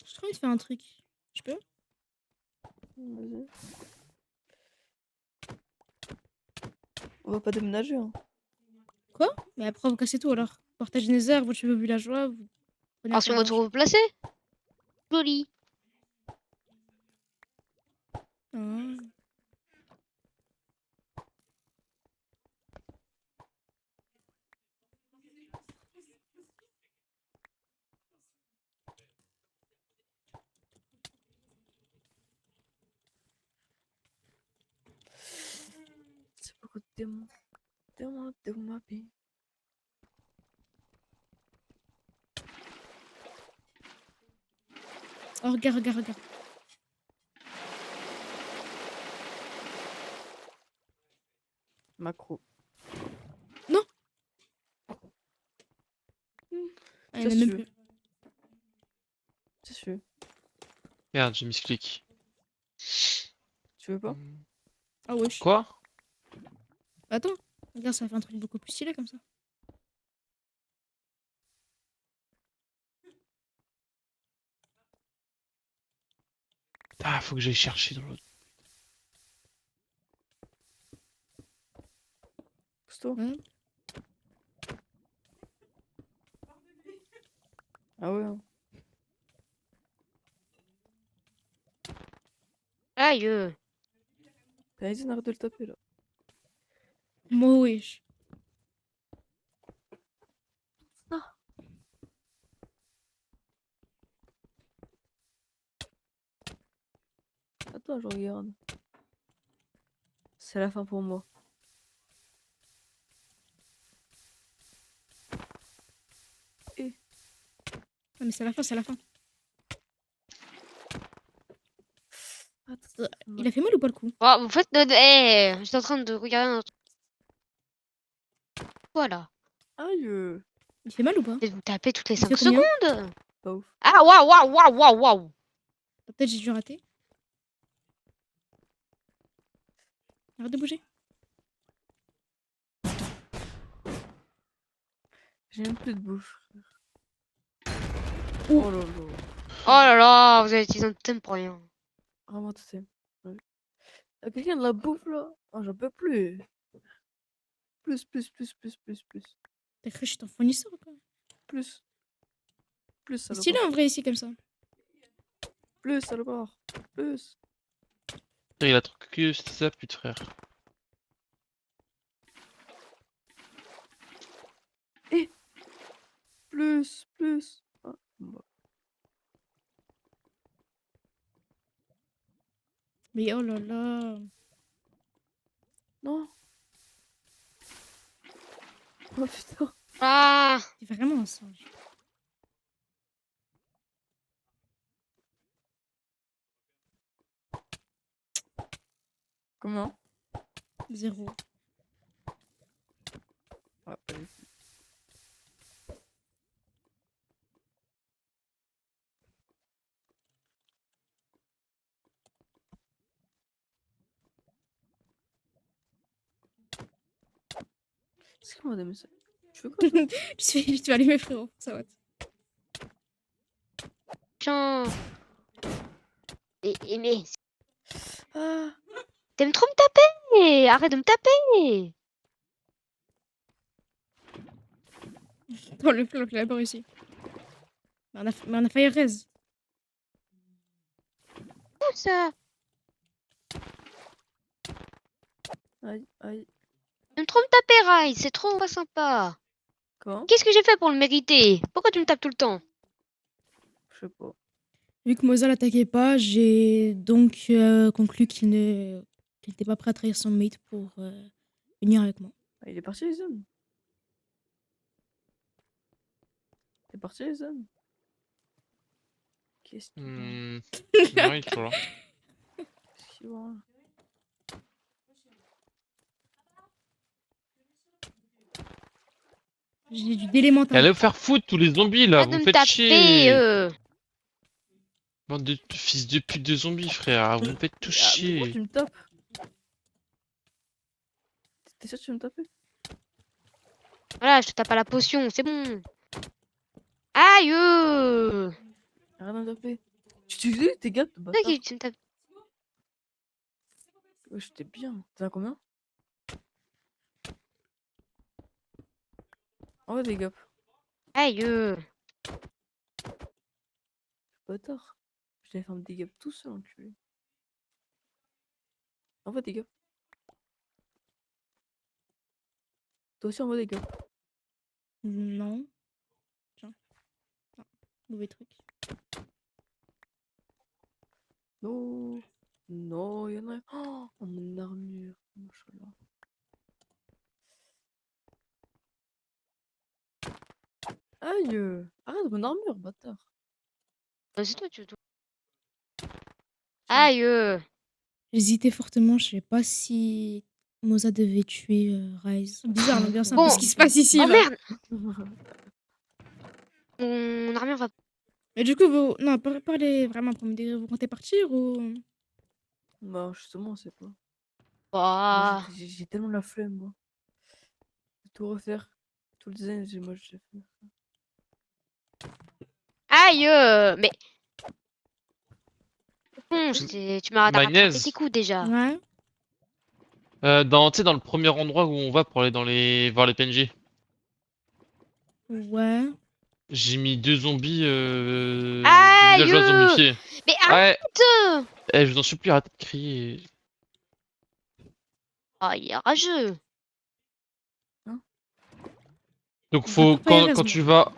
J'ai trop envie de faire un truc. Je peux? Vas-y. On va pas déménager, hein. Quoi? Mais après, vous cassez tout alors. Portage Nether, vous tuez vos villageois, vous prenez un Alors, si on va peu te replacer? Joli. Ah. C'est beaucoup de démons. Démons de ma vie. Oh, regarde, regarde, regarde. Macro. Ah, il y en a même sûr. plus. C'est sûr. Merde, j'ai mis ce clic. Tu veux pas? Ah wesh. Quoi? Attends, regarde, ça fait un truc beaucoup plus stylé comme ça. Ah, faut que j'aille chercher dans l'autre. Pousse-toi. Ouais. Ah ouais. Hein. Aïe. T'as dit arrête de le taper là. Moi wesh. Attends, je regarde. C'est la fin pour moi. Ah, mais c'est la fin, c'est la fin. Attends, Il a fait mal ou pas le coup? Oh, vous faites de... j'étais en train de regarder un autre. Voilà. aïe. Il fait mal ou pas? Vous tapez toutes les Il fait 5 combien? secondes. Pas ouf. Ah, waouh, waouh, waouh, waouh, waouh. Peut-être j'ai dû rater. Arrête de bouger. J'ai même plus de bouche. Ouh. Oh là là. Oh là là, vous avez utilisé un thème pour rien. Vraiment tout ça. Ouais. Y'a quelqu'un de la bouffe là? Oh, j'en peux plus. Plus. T'as cru que j'étais un fournisseur ou quoi? Plus. Plus, C'est stylé salopard. en vrai ici comme ça. Plus, salopard. Plus. Il a trop que c'était ça, pute frère. Plus. Ah, bon. Mais oh là là. Non. Oh putain. Ah, C'est vraiment un singe. Comment? 0. Ah, pas du tout. Est-ce qu'on m'a des messages? Tu veux quoi? Toi Tu vas allumer frérot. Ça va. tiens. Mais Ah. t'aimes trop me taper. Arrête de me taper. Dans le flop là-bas ici. Mais on a failli raise. Où ça? Aïe. T'aimes trop me taper, Rai. C'est trop pas sympa. Comment? Qu'est-ce que j'ai fait pour le mériter? Pourquoi tu me tapes tout le temps? Je sais pas. Vu que Moza l'attaquait pas, j'ai donc conclu qu'il n'était pas prêt à trahir son mate pour venir avec moi. Ah, il est parti les hommes. Il est parti les hommes. Qu'est-ce qu'il voit? Non, il est toujours là. Qu'est-ce qu'il voit? J'ai du délai mental. Allez vous faire foutre tous les zombies là, Arrête vous de me me faites taper. chier. Bande de fils de pute de zombies, frère, vous me faites tout Ah, mais pourquoi chier. tu me tapes? T'es sûr que tu veux me taper? Voilà, je te tape à la potion, c'est bon. Aïe. Arrête de me taper. Tu dis tes gars, C'est bâtard. qui tu me tapes? Ouais, j'étais bien. T'es à combien? Oh, des gars. Aïe. Bâtard. Je t'avais fait un dégât tout seul, enculé. Envoie des gars. Toi aussi, envoie des gars. Non. Tiens. Ah, mauvais truc. Non. Non, il y en a. Oh, mon armure. Machallah. Aïe. Arrête mon armure, bâtard. C'est toi, tu veux tout. Aïe. J'hésitais fortement, je sais pas si Moza devait tuer Rise. Bizarre l'ambiance un peu Bon. ce qui se passe ici. Oh là. merde. Mon armure va. Mais du coup, vous... non, parlez vraiment pour me dire, vous comptez partir ou... Bah, justement, on sait pas. Moi, Bah. j'ai tellement la flemme, moi. De tout refaire. Tout le design, moi, je sais faire. Aïe. Mais. Bon, tu m'as rattrapé Mayonnaise. tes coups déjà. Ouais. Tu sais, dans le premier endroit où on va pour aller dans les voir les PNJ, Ouais. j'ai mis 2 zombies, 2 Aïe. villageois zombifiés. Mais Ouais, arrête. eh, je vous en supplie, arrêtez de crier. Oh, il est rageux. Donc Je faut raconte pas quand Erasme.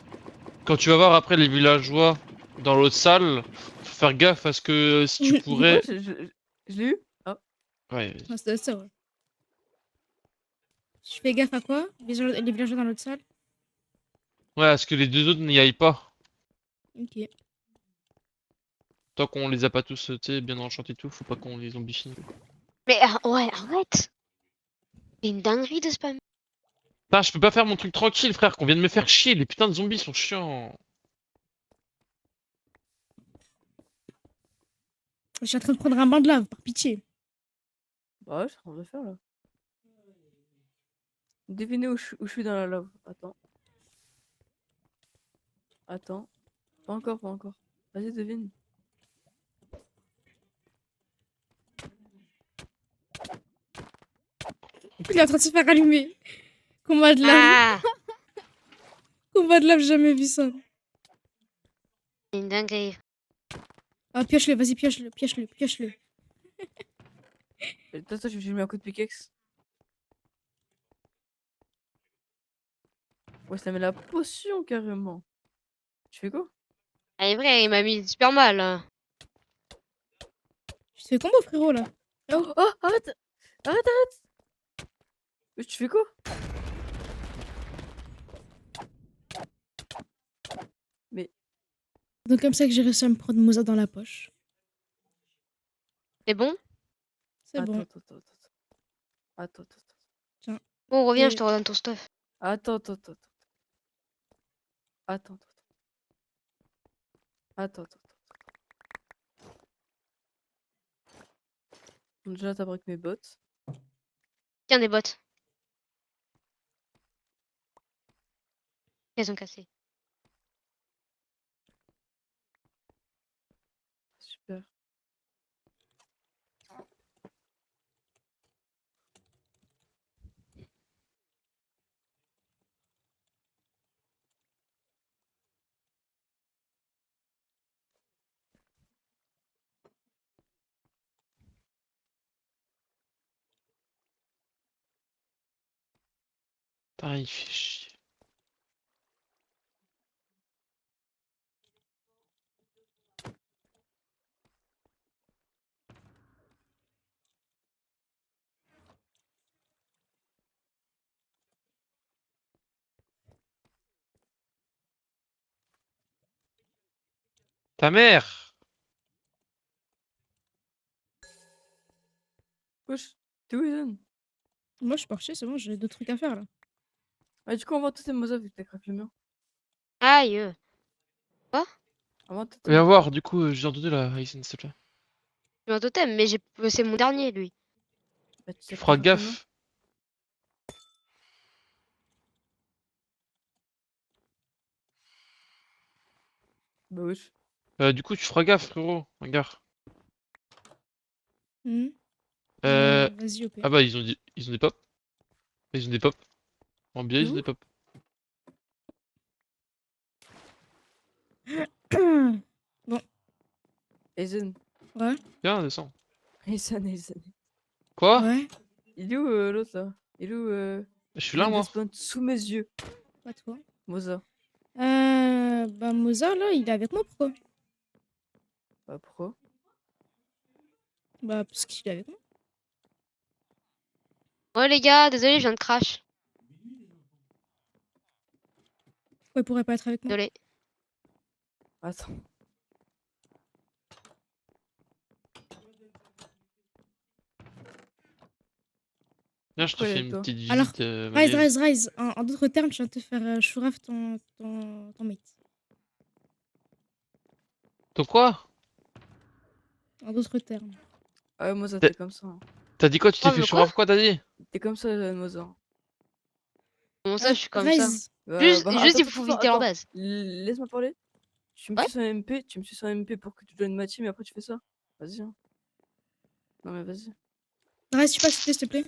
quand tu vas voir après les villageois dans l'autre salle, faut faire gaffe à ce que si tu Ouais, pourrais. je l'ai eu. Ah, Ouais. Ah, c'est ça, ouais. Je fais gaffe à quoi? Les villageois dans l'autre salle? Ouais, à ce que les deux autres n'y aillent pas. Ok. Tant qu'on les a pas tous, tu sais, bien enchantés et tout, faut pas qu'on les zombifie. Mais ouais, arrête. C'est une dinguerie de spam. Putain, je peux pas faire mon truc tranquille, frère, qu'on vient de me faire chier. Les putains de zombies sont chiants. Je suis en train de prendre un bain de lave, par pitié. bah ouais, je suis en train de le faire, là. Devinez où je suis dans la lave. Attends. Attends. Pas encore, pas encore. Vas-y, devine. Il est en train de se faire allumer. Combat de lave. Ah, Combat de lave, j'ai jamais vu ça. c'est une dinguerie. Ah, pioche-le, vas-y, pioche-le, pioche-le, pioche-le. Attends, je lui mets un coup de pickaxe. Ouais, ça met la potion, carrément. Tu fais quoi? Elle est vraie, il m'a mis super mal. Tu te fais combo, frérot, là. Oh, oh, arrête! Arrête, arrête! Mais tu fais quoi? Mais, Donc, comme ça que j'ai réussi à me prendre Moza dans la poche. C'est bon? C'est bon. attends, attends, attends. Attends, attends, attends. Bon, reviens, Et- je te redonne ton stuff. Attends, attends, attends. Attends, attends. Attends, attends. Donc déjà, t'abriques mes bottes. Tiens, des bottes. Elles sont cassées. Super. Putain, il fait chier. Ta mère! Wesh, t'es où, Ethan? Moi, je suis partie, c'est bon, j'ai d'autres trucs à faire, là. Ah, du coup, on va tous tes mozas vu que t'as craqué le mur. Aïe. On va tous tes Viens mozas. voir, du coup, j'ai entendu la Aizen, s'il te plaît. J'ai un totem, mais c'est mon dernier, lui. Bah, Tu t'as feras craqué le mur. gaffe. Bah, wesh. Du coup, tu feras gaffe, frérot. Regarde. Hmm. Vas-y, au pire. Ah bah, ils ont des pop. Ils ont des pop. En biais, T'es ils ont où? des pop. Ethan. Ouais, Viens, descends. Ethan. Quoi? ouais, Il est où l'autre là? Il est où Je suis il là, vient de moi. spawn sous mes yeux. pas toi. Moza. Bah, Moza, là, il est avec moi, pourquoi? Bah, pourquoi? Bah, parce qu'il est avec moi. Ouais, les gars, désolé, je viens de crash. Pourquoi il pourrait pas être avec moi? Attends. Viens, je te Pourquoi il fais est une toi? petite Alors, visite, Rise, Manil. Rise, Rise. En d'autres termes, tu vas te faire chouraf ton mate. Toi quoi? En d'autres termes. Ah ouais, Moza, T'as t'es comme ça. Hein. t'as dit quoi? Tu t'es Oh, fait mais quoi? chourave quoi, t'as dit? T'es comme ça, Moza. Comment ça, je suis comme ça? Rise. Juste, Attends, il attends, faut attends, visiter leur attends. base. Laisse-moi parler. Tu me Ouais? suis sur MP, tu me suis sur MP pour que tu joignes ma team et après tu fais ça. Vas-y. Hein. Non mais vas-y. Rise, tu peux accepter, s'il te plaît?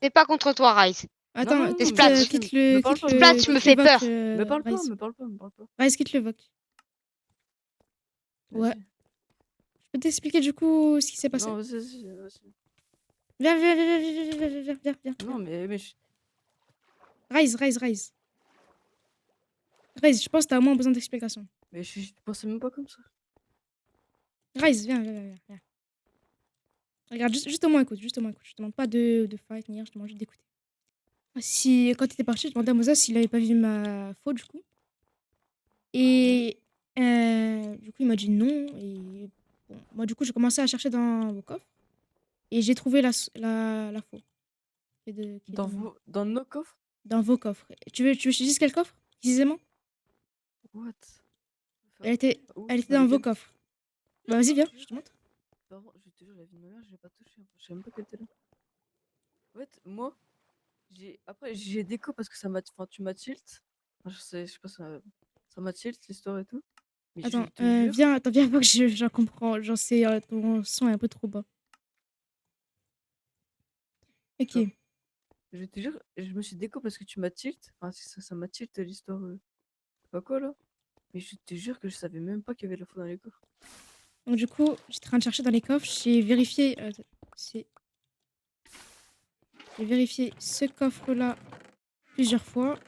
C'est pas contre toi, Rise. Non, Attends, non, C'est non, quitte, mais Splat. vas-y, quitte me le, parle quitte pas, Splat, le, tu me quitte le fais voc, peur. me parle pas, Rise. me parle pas, me parle pas. Rise, quitte le voc. Ouais. Vas-y. Je peux t'expliquer du coup ce qui s'est passé? Non, vas-y, vas-y. Viens, viens, viens, viens, viens, viens, viens, viens, viens, Non, viens. mais Rise, Rise, Rise. Rise, je pense que t'as au moins besoin d'explications. je pensais même pas comme ça. Rise, viens, viens, viens, viens, viens. Regarde, juste au moins écoute, juste au moins écoute. Je te demande pas de fight ni rien, je te demande juste d'écouter. Si, quand t'étais parti, je demandais à Moses s'il avait pas vu ma faute du coup. Et du coup, il m'a dit non. Et bon, moi, du coup, j'ai commencé à chercher dans vos coffres. Et j'ai trouvé la faux. Qui est Dans nos coffres? dans vos coffres. Tu veux que je te dise quel coffre, précisément? What? Elle était, Où? elle était Dans dans vos lesquels? coffres. Bah, vas-y, viens, je te montre. Pardon, je te jure, la vie de ma mère, je l'ai pas touché. Je sais même pas qu'elle était là. En fait, moi, j'ai déco parce que ça m'a. Enfin, tu m'as tilt. Enfin, je sais pas, ça m'a tilt l'histoire et tout. Mais je Attends, te jure. viens voir que j'en comprends. J'en sais, ton son est un peu trop bas. Ok. Genre, je te jure, je me suis déco parce que tu m'as tilt. Enfin, ça m'a tilt l'histoire. Je sais pas quoi là. Mais je te jure que je savais même pas qu'il y avait de la faux dans les coffres. Donc, du coup, j'étais en train de chercher dans les coffres. J'ai vérifié. J'ai vérifié ce coffre-là plusieurs fois.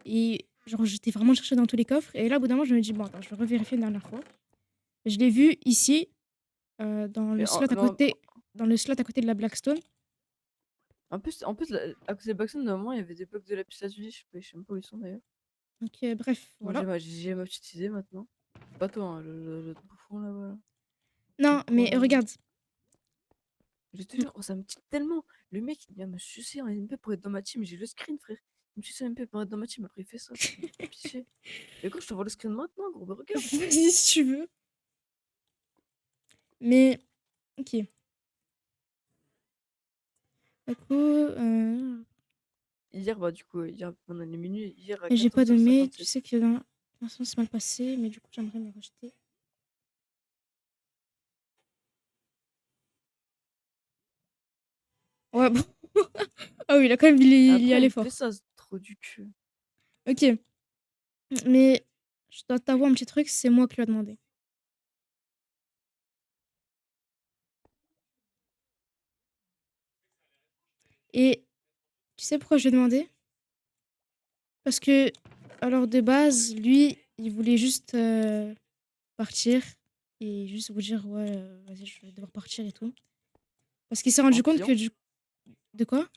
Et genre, j'étais vraiment chercher dans tous les coffres. Et là, au bout d'un moment, je me dis, bon, attends, je vais revérifier une dernière fois. Je l'ai vu ici, dans le Mais slot à non, côté, dans le slot à côté de la Blackstone. en plus à côté de Baxon, normalement, il y avait des blocs de lapis lazuli. Je sais même pas où ils sont d'ailleurs. Donc, bref, Moi, voilà. j'ai ma petite idée maintenant. Pas toi, hein, le bouffon là-bas. Là. Non, Le mais là-bas. regarde. Je te jure, oh, ça me tilte tellement. Le mec, il vient me sucer en MP pour être dans ma team. J'ai le screen, frère. Il me suce en MP pour être dans ma team. Après, il fait ça. Pitié. Mais gros, je te vois le screen maintenant, gros. Bah, regarde. Vas-y, si tu veux. Mais, ok. Du coup, Hier, bah, du coup, hier, pendant les minutes, hier à j'ai pas de mail. Tu 14h57. sais que dans l'instant, c'est mal passé, mais du coup, j'aimerais me racheter. Ouais, bon. Ah oui, là, quand même, il y Après, allait il me fort. fait ça, c'est trop du cul. Ok. Mais je dois t'avouer un petit truc, c'est moi qui lui ai demandé. Et tu sais pourquoi je lui ai demandé? Parce que, alors de base, lui, il voulait juste partir et juste vous dire, ouais, vas-y, je vais devoir partir et tout. Parce qu'il s'est rendu En compte que pillant, De quoi?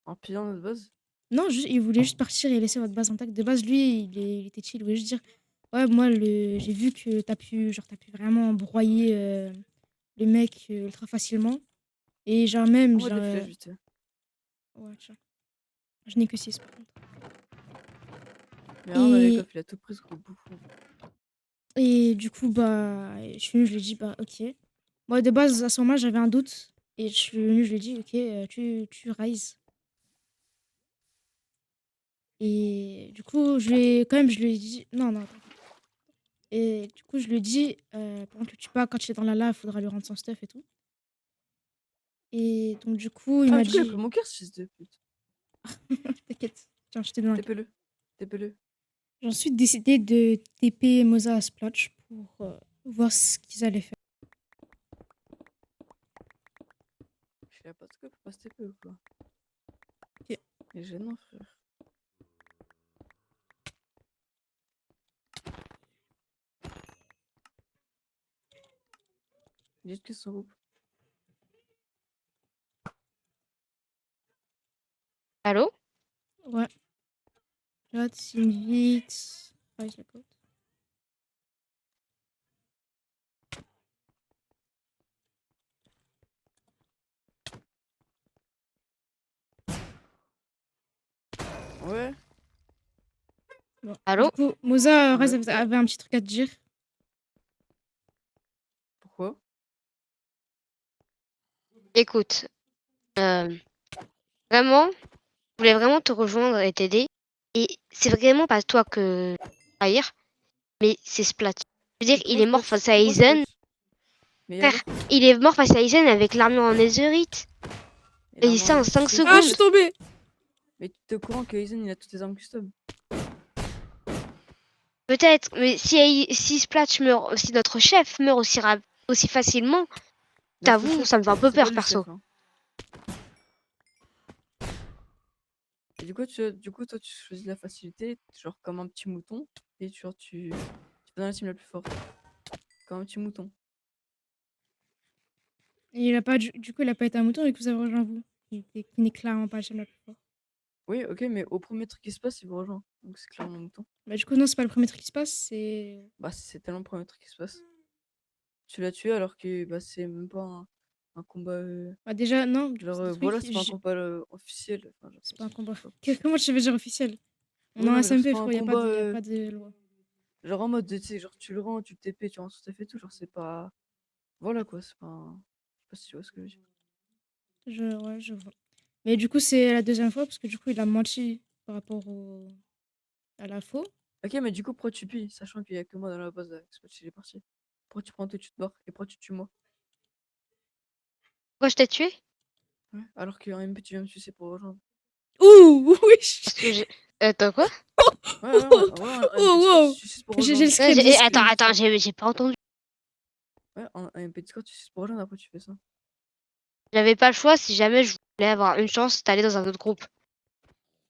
en pillant notre base. Non, il voulait juste partir et laisser votre base intacte. De base, lui, il était chill. Il voulait juste dire, ouais, moi, j'ai vu que t'as pu vraiment broyer le mec ultra facilement. Et genre même, Envoie genre... des flèches vite fait. ouais, tiens. Je n'ai que 6 par contre. Mais rien dans les Et, coffres, il a tout pris, ce gros bouffon. et du coup, bah, je suis venue, je lui ai dit, bah, ok. Moi, de base, à ce moment-là, j'avais un doute. Et je suis venue, je lui ai dit, ok, tu rises. Et du coup, je lui ai dit, non, non, attends. Et du coup, je lui ai dit, par contre, le tue pas, quand il est dans la lave, il faudra lui rendre son stuff et tout. Et donc, du coup, il Ah, m'a du coup, il a pris dit, mon cœur, ce fils de pute. t'inquiète, tiens, je t'ai donné un cœur. TP-le. TP-le. J'ai ensuite décidé de TP Moza à Splotch pour voir ce qu'ils allaient faire. Je sais pas ce que peut pas se TP ou quoi. Ok. Il est gênant, frère. Dites que son groupe. Allô? Ouais. Là, tu m'invites. Rise la côte. Ouais. Bon. Allô? Du coup, Moza, Ouais. Raz avait un petit truc à te dire. Pourquoi? Écoute, euh, vraiment, je voulais vraiment te rejoindre et t'aider. Et c'est vraiment pas toi que trahir, mais c'est Splat. Je veux Mais dire, il est mort face à Comment Aizen. Splat? Mais Frère, alors? il est mort face à Aizen avec l'armure en Netherite. Et Et l'arme ça en en 5 c'est Ah, je secondes. suis tombée! Mais tu es au courant que Aizen il a toutes les armes custom? Peut-être, mais si Splat meurt, si notre chef meurt aussi facilement, Notre t'avoue, chef, ça me fait un peu c'est pas peur, lui le perso. chef, hein. Et du coup, toi, tu choisis la facilité, genre comme un petit mouton, et genre tu vas dans la team la plus forte. Comme un petit mouton. Et il a pas, du coup, il a pas été un mouton et que vous avez rejoint vous. Qui n'est clairement pas le chef la plus fort. Oui, ok, mais au premier truc qui se passe, il vous rejoint. Donc c'est clairement un mouton. Bah, du coup, non, c'est pas le premier truc qui se passe, c'est. Bah, c'est tellement le premier truc qui se passe. Tu l'as tué alors que bah, c'est même pas un combat. Bah, déjà, non, du coup, Genre, c'est des voilà, trucs. c'est pas un combat officiel. Enfin, genre, C'est pas un combat. je sais pas. Comment tu veux dire officiel? On Oui, est en non, mais genre, c'est SMP, pas un frérot, y a combat. pas de loi. Genre en mode, tu sais, genre tu le rends, tu le TP, tu rends tout à fait tout. Genre, c'est pas. Voilà quoi, c'est pas. Je sais pas si tu vois ce que je veux dire. Ouais, je vois. Mais du coup, c'est la deuxième fois parce que du coup, il a menti par rapport à la faux. Ok, mais du coup, pourquoi tu pilles, sachant qu'il y a que moi dans la base avec Spatch, il est parti? Pourquoi tu prends tout, tu te barres et pourquoi tu tues moi? Pourquoi je t'ai tué? Ouais. Alors qu'en MP, tu viens me sucer pour rejoindre. Ouh, oui! Parce que j'ai. Attends, quoi? Ouais, ouais, ouais, ouais, en MP Oh, Discord, wow! tu suces pour J'ai rejoindre. le script, j'ai le Attends, script. attends, j'ai pas entendu. Ouais, en MP Discord, tu suces pour rejoindre, après tu fais ça. J'avais pas le choix si jamais je voulais avoir une chance d'aller dans un autre groupe.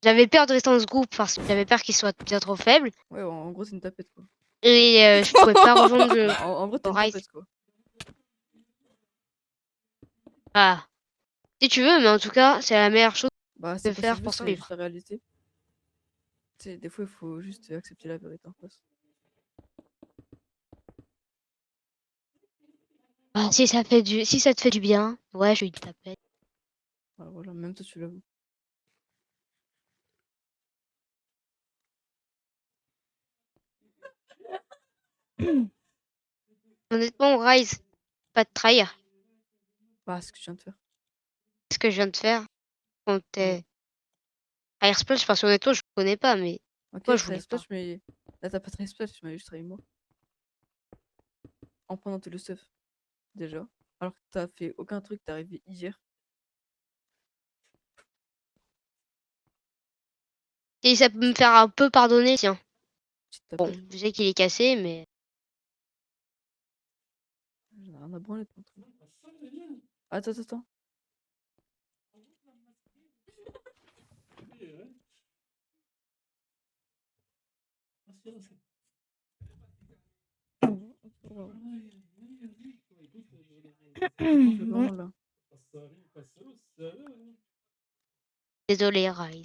J'avais peur de rester dans ce groupe parce que j'avais peur qu'il soit bien trop faible. Ouais, en gros, c'est une tapette quoi. Et je pouvais pas rejoindre le En gros, t'es une Rise. tapette quoi. Ah, si tu veux, mais en tout cas, c'est la meilleure chose Bah, de c'est pas si faire je veux, pour c'est juste survivre. la réalité. Tu sais, des fois, il faut juste accepter la vérité en face. Ah, si ça te fait du bien, ouais, je suis une tapette. Voilà, voilà, même toi, tu l'avoues. Honnêtement, Rise, pas te trahir. Bah, ce que je viens de faire. Ce que je viens de faire, quand Ouais. t'es trahir Splash, parce que honnêtement, je connais pas, mais Ok, moi, je très voulais pas. splash, mais là, t'as pas très splash, tu m'as juste trahi moi. En prenant tout le stuff, déjà. Alors que t'as fait aucun truc, t'es arrivé hier. Et ça peut me faire un peu pardonner, tiens. Petite Bon, tapette. je sais qu'il est cassé, mais J'en ai rien à branler de ton truc. Attends, attends, attends. On fait Bon, comment là? désolé, Rise.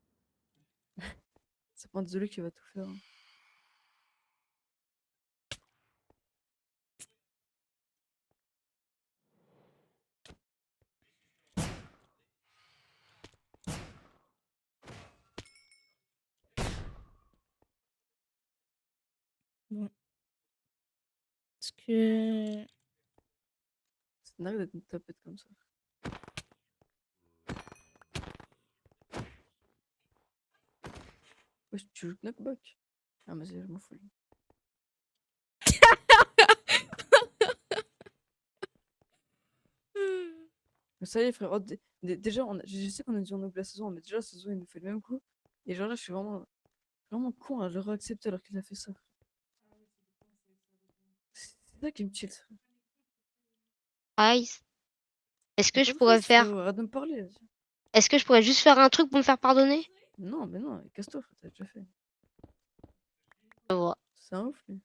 C'est pas un désolé qui va tout faire, hein. bon. Parce que. C'est dingue d'être une tapette comme ça. Wesh, tu joues knockback? Ah, mais je m'en fous. Lui. Mais ça y est, frère. Déjà, je sais qu'on a dit on oublie la saison, mais déjà, la saison, il nous fait le même coup. Et genre là, je suis vraiment con à le réaccepter alors qu'il a fait ça. C'est ça qui me tilt, frère. Rise, est-ce Y'a que pas je de pourrais reste, faire. frérot, arrête de me parler. Vas-y. Est-ce que je pourrais juste faire un truc pour me faire pardonner? Non, mais non, casse-toi, frère, t'as déjà fait. Je vois. C'est un ouf, lui.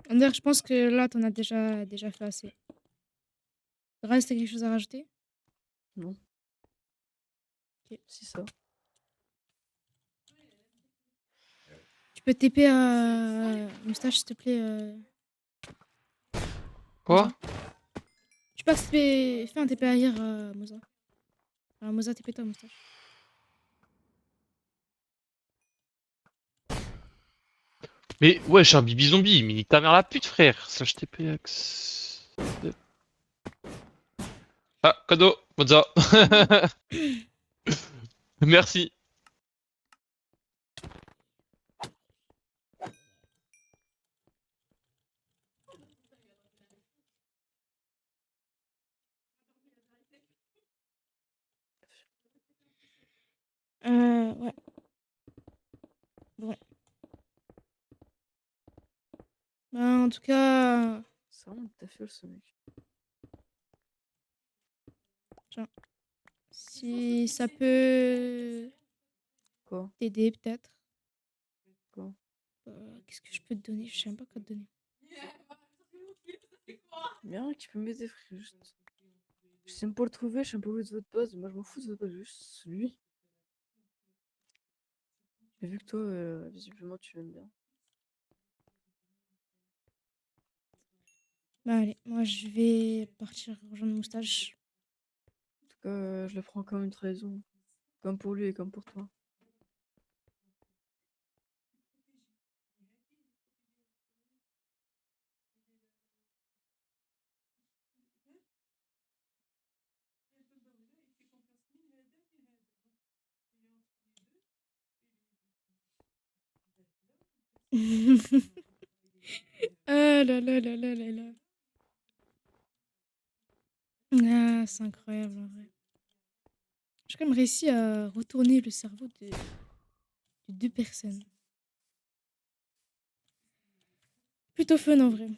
D'ailleurs, je pense que là, t'en as déjà fait assez. Reste quelque chose à rajouter? Non. Ok. Si ça. Tu peux TP à Moustache, s'il te plaît. Quoi? Moza. Tu peux fais un TP ailleurs à Moza. Moza, TP toi, Moustache. Mais ouais, je suis un bibi zombie, mais nique ta mère la pute, frère. Slash TPX. Ah, cadeau, Mozza. Merci. Ouais. Bon. Bah, en tout cas, C'est vraiment ta fiole, ce mec. si ça peut Quoi? t'aider, peut-être. Quoi? Qu'est-ce que je peux te donner? Je sais même pas quoi te donner. Mais rien qui peut m'aider, frère. Juste. Je sais même pas le trouver, je sais même pas où est votre base. Moi, je m'en fous de votre base, juste lui. Et vu que toi, visiblement, tu l'aimes bien. Bah, allez, moi, je vais partir rejoindre Moustache. En tout cas, je le prends comme une trahison. Comme pour lui et comme pour toi. Ah là là là là là là. Ah, c'est incroyable, en vrai. J'ai quand même réussi à retourner le cerveau de deux personnes. Plutôt fun, en vrai.